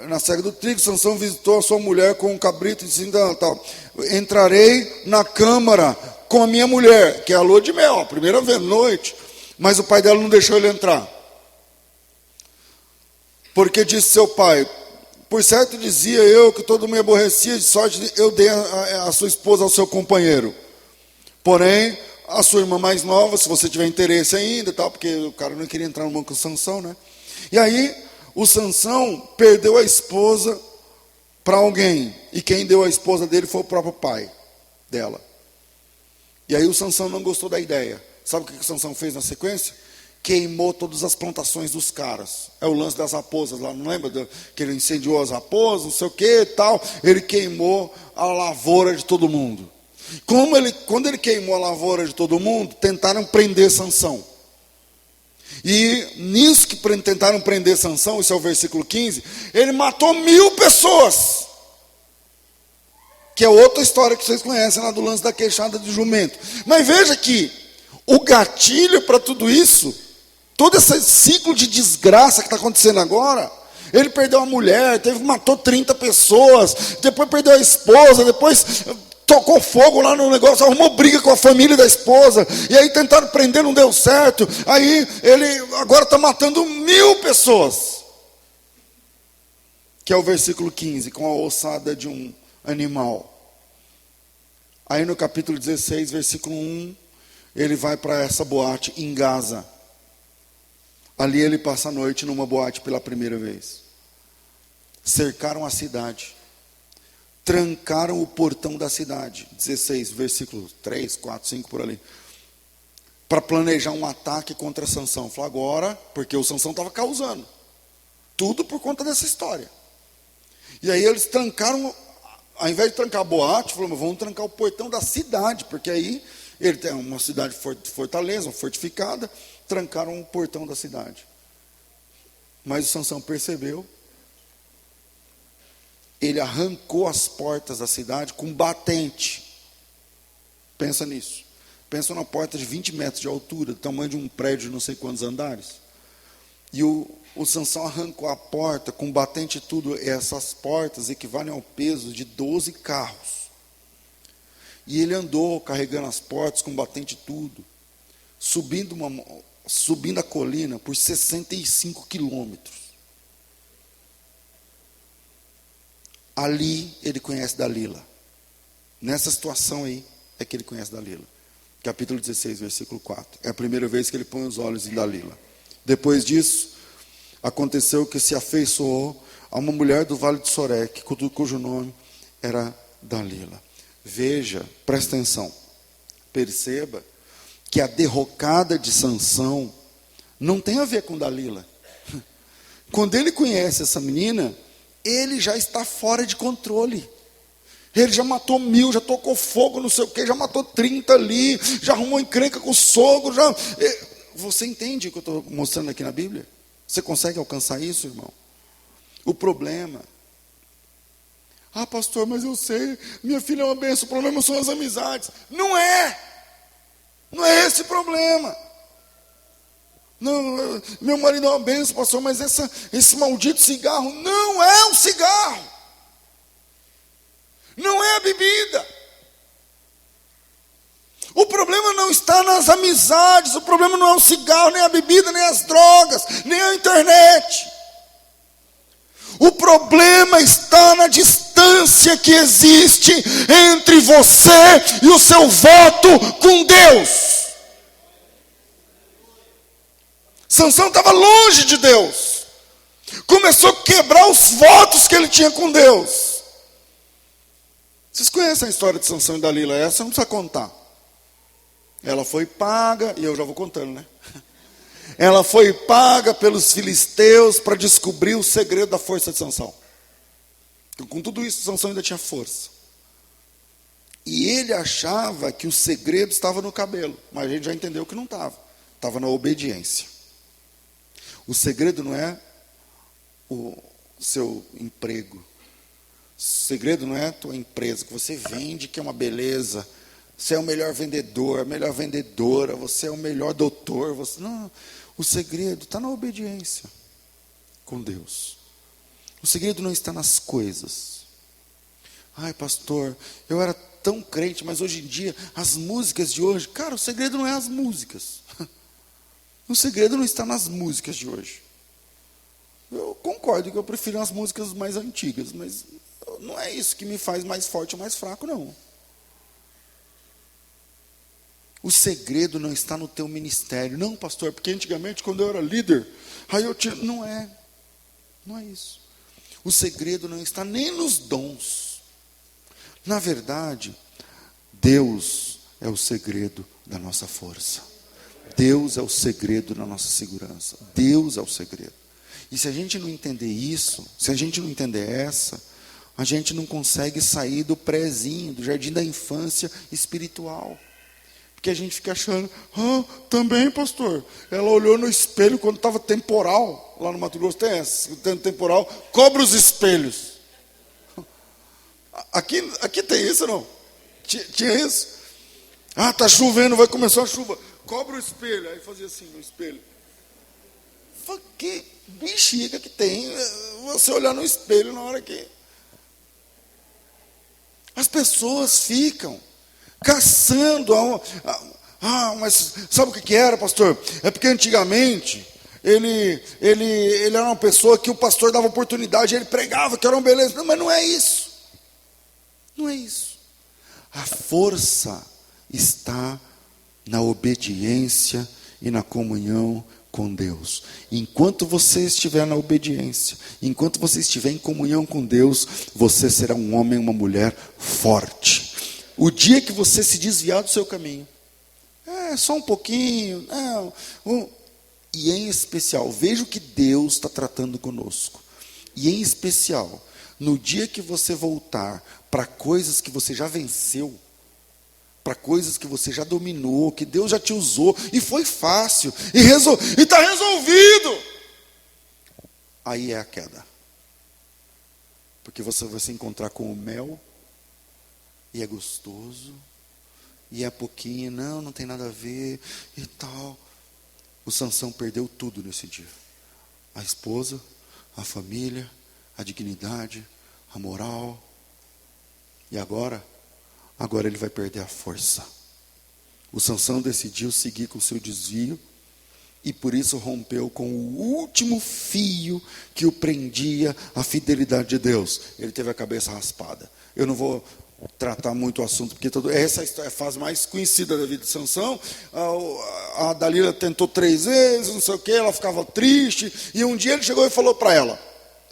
na cega do trigo, Sansão visitou a sua mulher com um cabrito e disse, tal, entrarei na câmara com a minha mulher, que é a lua de mel, a primeira vez, noite. Mas o pai dela não deixou ele entrar. Porque disse seu pai, por certo dizia eu que todo me aborrecia, de sorte eu dei a sua esposa ao seu companheiro. Porém, a sua irmã mais nova, se você tiver interesse ainda, tal, porque o cara não queria entrar no banco com o Sansão, né? E aí, o Sansão perdeu a esposa para alguém. E quem deu a esposa dele foi o próprio pai dela. E aí o Sansão não gostou da ideia. Sabe o que o Sansão fez na sequência? Queimou todas as plantações dos caras. É o lance das raposas lá, não lembra? Que ele incendiou as raposas, não sei o que e tal. Ele queimou a lavoura de todo mundo. Quando ele queimou a lavoura de todo mundo, tentaram prender Sansão. E nisso que tentaram prender Sansão, isso é o versículo 15, ele matou 1000 pessoas. Que é outra história que vocês conhecem lá do lance da queixada de jumento. Mas veja que o gatilho para tudo isso, todo esse ciclo de desgraça que está acontecendo agora, ele perdeu a mulher, matou 30 pessoas, depois perdeu a esposa, depois tocou fogo lá no negócio, arrumou briga com a família da esposa, e aí tentaram prender, não deu certo, aí ele agora está matando 1000 pessoas, que é o versículo 15, com a ossada de um animal. Aí no capítulo 16, versículo 1, ele vai para essa boate em Gaza. Ali ele passa a noite numa boate pela primeira vez. Cercaram a cidade. Trancaram o portão da cidade. 16, versículo 3, 4, 5 por ali. Para planejar um ataque contra Sansão. Falou agora, porque o Sansão estava causando. Tudo por conta dessa história. E aí eles trancaram, ao invés de trancar a boate, falaram, vamos trancar o portão da cidade, porque aí ele tem uma cidade fortaleza, fortificada, trancaram o portão da cidade. Mas o Sansão percebeu, ele arrancou as portas da cidade com batente. Pensa nisso. Pensa numa porta de 20 metros de altura, do tamanho de um prédio de não sei quantos andares. E o Sansão arrancou a porta com batente e tudo. Essas portas equivalem ao peso de 12 carros. E ele andou carregando as portas com batente e tudo, subindo a colina por 65 quilômetros. Ali ele conhece Dalila. Nessa situação aí é que ele conhece Dalila. Capítulo 16, versículo 4. É a primeira vez que ele põe os olhos em Dalila. Depois disso, aconteceu que se afeiçoou a uma mulher do vale de Sorek, cujo nome era Dalila. Veja, presta atenção. Perceba que a derrocada de Sansão não tem a ver com Dalila. Quando ele conhece essa menina, ele já está fora de controle. Ele já matou 1000, já tocou fogo, não sei o que, já matou 30 ali, já arrumou encrenca com o sogro. Você entende o que eu estou mostrando aqui na Bíblia? Você consegue alcançar isso, irmão? O problema... Ah, pastor, mas eu sei, minha filha é uma bênção, o problema são as amizades. Não é! Não é esse o problema. Não, meu marido é uma bênção, pastor, mas esse maldito cigarro não é um cigarro. Não é a bebida. O problema não está nas amizades, o problema não é o cigarro, nem a bebida, nem as drogas, nem a internet. O problema está na distância que existe entre você e o seu voto com Deus. Sansão estava longe de Deus. Começou a quebrar os votos que ele tinha com Deus. Vocês conhecem a história de Sansão e Dalila? Essa não precisa contar. Ela foi paga, e eu já vou contando, né? Ela foi paga pelos filisteus para descobrir o segredo da força de Sansão. Com tudo isso, Sansão ainda tinha força. E ele achava que o segredo estava no cabelo, mas a gente já entendeu que não estava. Estava na obediência. O segredo não é o seu emprego. O segredo não é a tua empresa, que você vende, que é uma beleza. Você é o melhor vendedor, a melhor vendedora, você é o melhor doutor. Não, o segredo está na obediência com Deus. O segredo não está nas coisas. Ai, pastor, eu era tão crente, mas hoje em dia, as músicas de hoje, cara, o segredo não é as músicas. O segredo não está nas músicas de hoje. Eu concordo que eu prefiro as músicas mais antigas, mas não é isso que me faz mais forte ou mais fraco, não. O segredo não está no teu ministério. Não, pastor, porque antigamente, quando eu era líder, aí eu tinha... Não é isso. O segredo não está nem nos dons. Na verdade, Deus é o segredo da nossa força. Deus é o segredo da nossa segurança. Deus é o segredo. E se a gente não entender isso, se a gente não entender essa, a gente não consegue sair do prézinho, do jardim da infância espiritual. Porque a gente fica achando, também, pastor, ela olhou no espelho quando estava temporal, lá no Mato Grosso tem essa, tendo temporal, cobra os espelhos. Aqui tem isso, não? Tinha isso? Está chovendo, vai começar a chuva, cobra o espelho, aí fazia assim no espelho. Que bexiga que tem, você olhar no espelho na hora que... As pessoas ficam caçando. Mas sabe o que era, pastor? É porque antigamente ele era uma pessoa que o pastor dava oportunidade, ele pregava que era uma beleza. Não, mas não é isso. Não é isso. A força está na obediência e na comunhão com Deus. Enquanto você estiver na obediência, enquanto você estiver em comunhão com Deus, você será um homem, uma mulher forte. O dia que você se desviar do seu caminho, só um pouquinho, e em especial, veja o que Deus está tratando conosco. E em especial, no dia que você voltar para coisas que você já venceu, para coisas que você já dominou, que Deus já te usou, e foi fácil, e está resolvido. Aí é a queda. Porque você vai se encontrar com o mel, e é gostoso, e é pouquinho, não tem nada a ver, e tal. O Sansão perdeu tudo nesse dia. A esposa, a família, a dignidade, a moral. E agora ele vai perder a força. O Sansão decidiu seguir com o seu desvio, e por isso rompeu com o último fio que o prendia à fidelidade de Deus. Ele teve a cabeça raspada. Eu não vou tratar muito o assunto, porque essa é a fase mais conhecida da vida de Sansão. A Dalila tentou 3 vezes, não sei o que, ela ficava triste, e um dia ele chegou e falou para ela,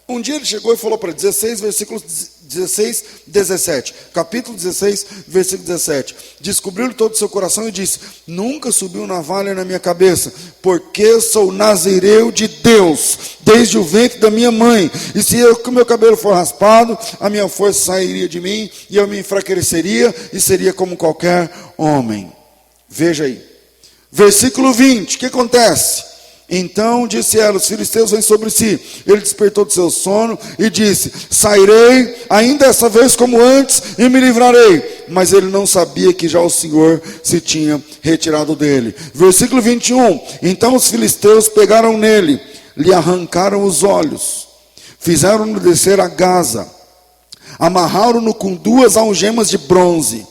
16, versículos 16, 17. Capítulo 16, versículo 17. Descobriu-lhe todo o seu coração e disse: nunca subiu navalha na minha cabeça, porque eu sou nazireu de Deus, desde o ventre da minha mãe. E se o meu cabelo for raspado, a minha força sairia de mim, e eu me enfraqueceria, e seria como qualquer homem. Veja aí. Versículo 20, o que acontece? Então disse ela: os filisteus vêm sobre si. Ele despertou do seu sono e disse: sairei ainda essa vez como antes e me livrarei. Mas ele não sabia que já o Senhor se tinha retirado dele. Versículo 21. Então os filisteus pegaram nele, lhe arrancaram os olhos, fizeram-no descer a Gaza, amarraram-no com 2 algemas de bronze,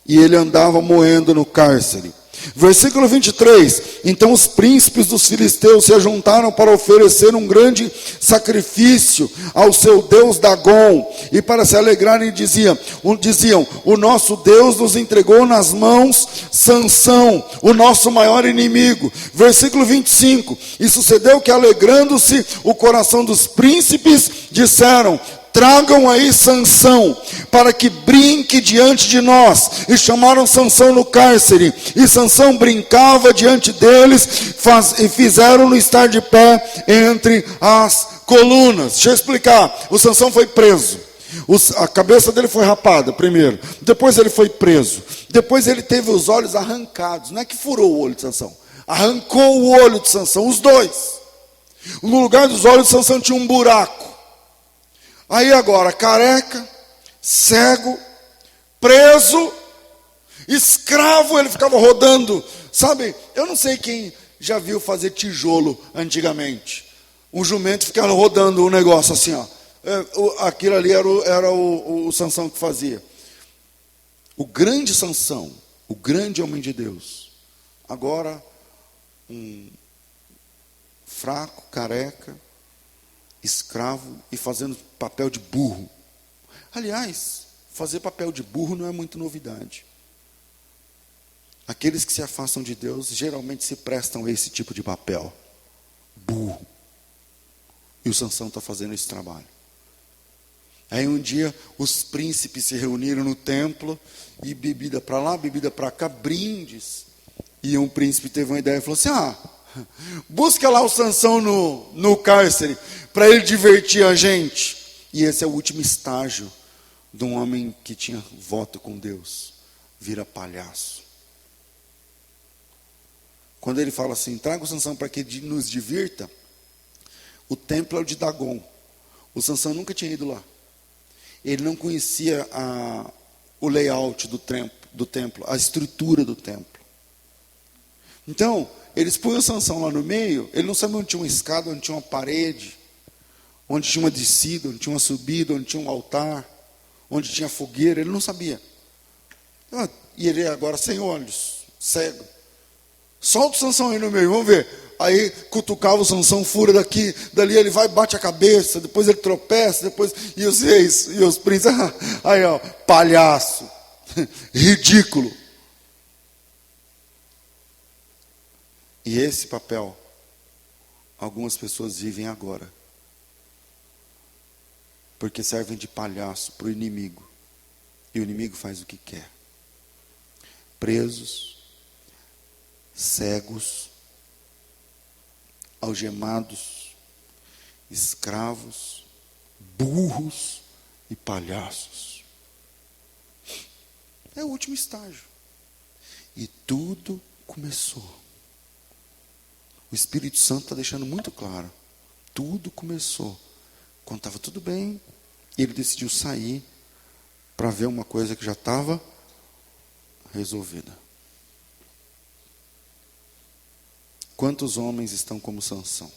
e ele andava moendo no cárcere. Versículo 23. Então os príncipes dos filisteus se ajuntaram para oferecer um grande sacrifício ao seu Deus Dagom, e para se alegrarem diziam, o nosso Deus nos entregou nas mãos Sansão, o nosso maior inimigo. Versículo 25. E sucedeu que, alegrando-se o coração dos príncipes, disseram: tragam aí Sansão, para que brinque diante de nós. E chamaram Sansão no cárcere, e Sansão brincava diante deles, e fizeram-no estar de pé entre as colunas. Deixa eu explicar. O Sansão foi preso. A cabeça dele foi rapada primeiro, depois ele foi preso, depois ele teve os olhos arrancados. Não é que furou o olho de Sansão, arrancou o olho de Sansão, os dois. No lugar dos olhos de Sansão tinha um buraco. Aí agora, careca, cego, preso, escravo, ele ficava rodando. Sabe, eu não sei quem já viu fazer tijolo antigamente. Um jumento ficava rodando um negócio assim, ó. Aquilo ali era o Sansão que fazia. O grande Sansão, o grande homem de Deus, agora um fraco, careca, escravo e fazendo papel de burro. Aliás, fazer papel de burro não é muito novidade. Aqueles que se afastam de Deus geralmente se prestam a esse tipo de papel. Burro. E o Sansão está fazendo esse trabalho. Aí um dia os príncipes se reuniram no templo, e bebida para lá, bebida para cá, brindes. E um príncipe teve uma ideia e falou assim: busca lá o Sansão no cárcere, para ele divertir a gente. E esse é o último estágio de um homem que tinha voto com Deus. Vira palhaço. Quando ele fala assim: traga o Sansão para que nos divirta, o templo é o de Dagom. O Sansão nunca tinha ido lá. Ele não conhecia o layout do templo, a estrutura do templo. Então, eles põem o Sansão lá no meio, ele não sabia onde tinha uma escada, onde tinha uma parede, onde tinha uma descida, onde tinha uma subida, onde tinha um altar, onde tinha fogueira, ele não sabia. E ele agora sem olhos, cego. Solta o Sansão aí no meio, vamos ver. Aí cutucava o Sansão, fura daqui, dali ele vai, bate a cabeça, depois ele tropeça, depois, e os reis, e os príncipes, aí ó, palhaço, ridículo. E esse papel, algumas pessoas vivem agora, porque servem de palhaço para o inimigo, e o inimigo faz o que quer. Presos, cegos, algemados, escravos, burros e palhaços. É o último estágio. E tudo começou. O Espírito Santo está deixando muito claro. Tudo começou quando estava tudo bem, e ele decidiu sair para ver uma coisa que já estava resolvida. Quantos homens estão como Sansão?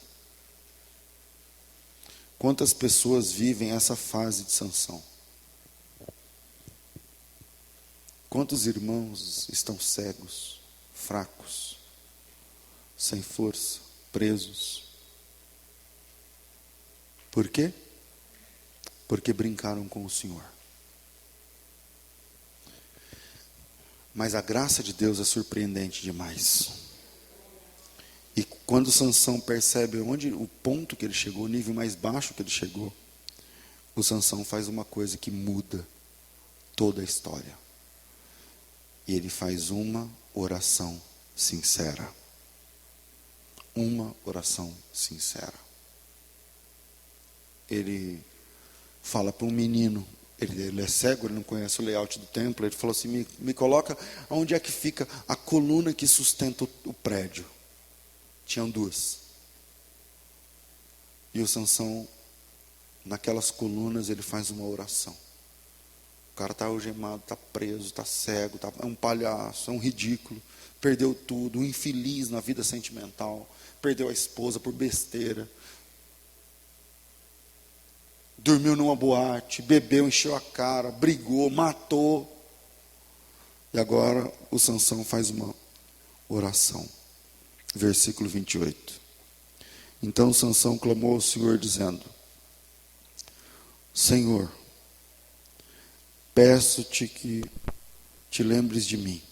Quantas pessoas vivem essa fase de Sansão? Quantos irmãos estão cegos, fracos, sem força, presos? Por quê? Porque brincaram com o Senhor. Mas a graça de Deus é surpreendente demais. E quando Sansão percebe o ponto que ele chegou, o nível mais baixo que ele chegou, o Sansão faz uma coisa que muda toda a história. E ele faz uma oração sincera. Uma oração sincera. Ele fala para um menino, ele é cego, ele não conhece o layout do templo, ele falou assim: me coloca onde é que fica a coluna que sustenta o prédio. Tinham duas. E o Sansão, naquelas colunas, ele faz uma oração. O cara está algemado, está preso, está cego, é um palhaço, é um ridículo, perdeu tudo, um infeliz na vida sentimental, perdeu a esposa por besteira, dormiu numa boate, bebeu, encheu a cara, brigou, matou. E agora o Sansão faz uma oração. Versículo 28. Então Sansão clamou ao Senhor, dizendo: Senhor, peço-te que te lembres de mim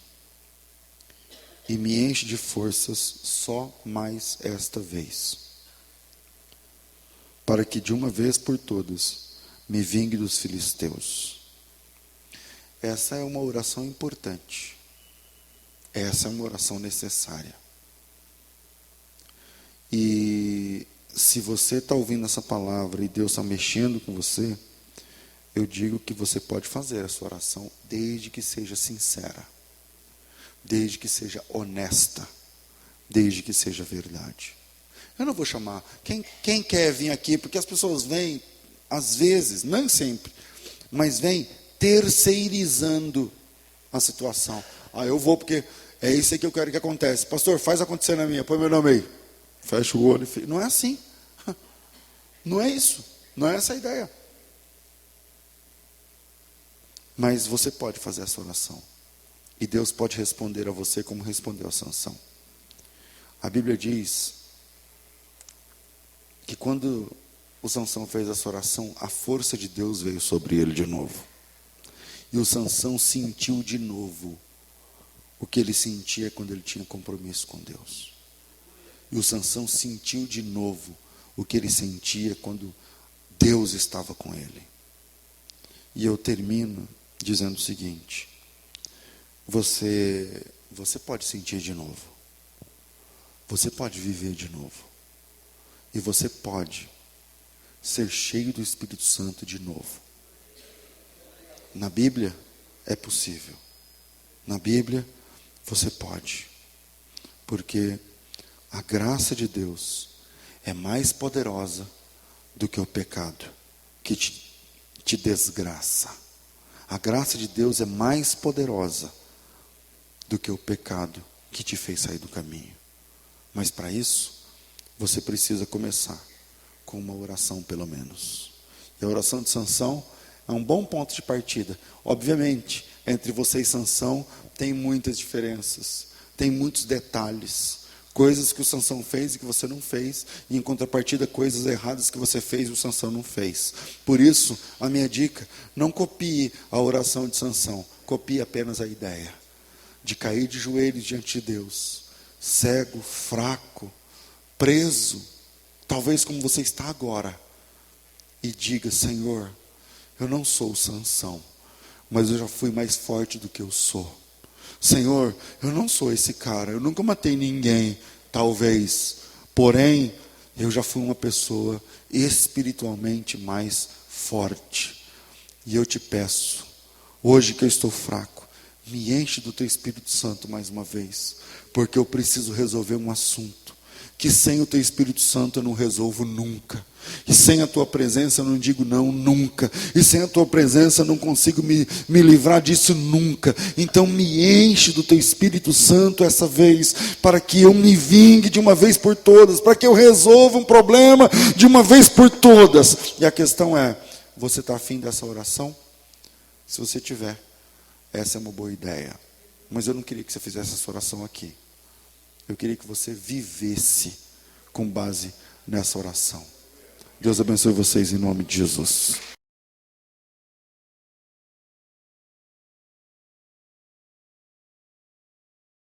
e me enche de forças só mais esta vez, para que de uma vez por todas me vingue dos filisteus. Essa é uma oração importante. Essa é uma oração necessária. E se você está ouvindo essa palavra e Deus está mexendo com você, eu digo que você pode fazer essa oração desde que seja sincera, desde que seja honesta, desde que seja verdade. Eu não vou chamar. Quem quer vir aqui? Porque as pessoas vêm, às vezes, não sempre, mas vêm terceirizando a situação. Eu vou porque é isso aí que eu quero que aconteça. Pastor, faz acontecer na minha, põe meu nome aí. Fecha o olho. Não é assim. Não é isso. Não é essa a ideia. Mas você pode fazer essa oração. E Deus pode responder a você como respondeu a Sansão. A Bíblia diz que quando o Sansão fez essa oração, a força de Deus veio sobre ele de novo. E o Sansão sentiu de novo o que ele sentia quando ele tinha compromisso com Deus. E o Sansão sentiu de novo o que ele sentia quando Deus estava com ele. E eu termino dizendo o seguinte: você pode sentir de novo. Você pode viver de novo. E você pode ser cheio do Espírito Santo de novo. Na Bíblia é possível. Na Bíblia você pode. Porque a graça de Deus é mais poderosa do que o pecado que te desgraça. A graça de Deus é mais poderosa do que o pecado que te fez sair do caminho. Mas para isso, você precisa começar com uma oração pelo menos. E a oração de Sansão é um bom ponto de partida. Obviamente, entre você e Sansão tem muitas diferenças, tem muitos detalhes. Coisas que o Sansão fez e que você não fez, e em contrapartida coisas erradas que você fez e o Sansão não fez. Por isso, a minha dica: não copie a oração de Sansão, copie apenas a ideia de cair de joelhos diante de Deus, cego, fraco, preso, talvez como você está agora, e diga: Senhor, eu não sou Sansão, mas eu já fui mais forte do que eu sou. Senhor, eu não sou esse cara, eu nunca matei ninguém, talvez, porém, eu já fui uma pessoa espiritualmente mais forte. E eu te peço, hoje que eu estou fraco, me enche do teu Espírito Santo mais uma vez, porque eu preciso resolver um assunto que sem o teu Espírito Santo eu não resolvo nunca. E sem a tua presença eu não digo não nunca. E sem a tua presença eu não consigo me livrar disso nunca. Então me enche do teu Espírito Santo essa vez, para que eu me vingue de uma vez por todas, para que eu resolva um problema de uma vez por todas. E a questão é: você está afim dessa oração? Se você tiver, essa é uma boa ideia. Mas eu não queria que você fizesse essa oração aqui. Eu queria que você vivesse com base nessa oração. Deus abençoe vocês em nome de Jesus.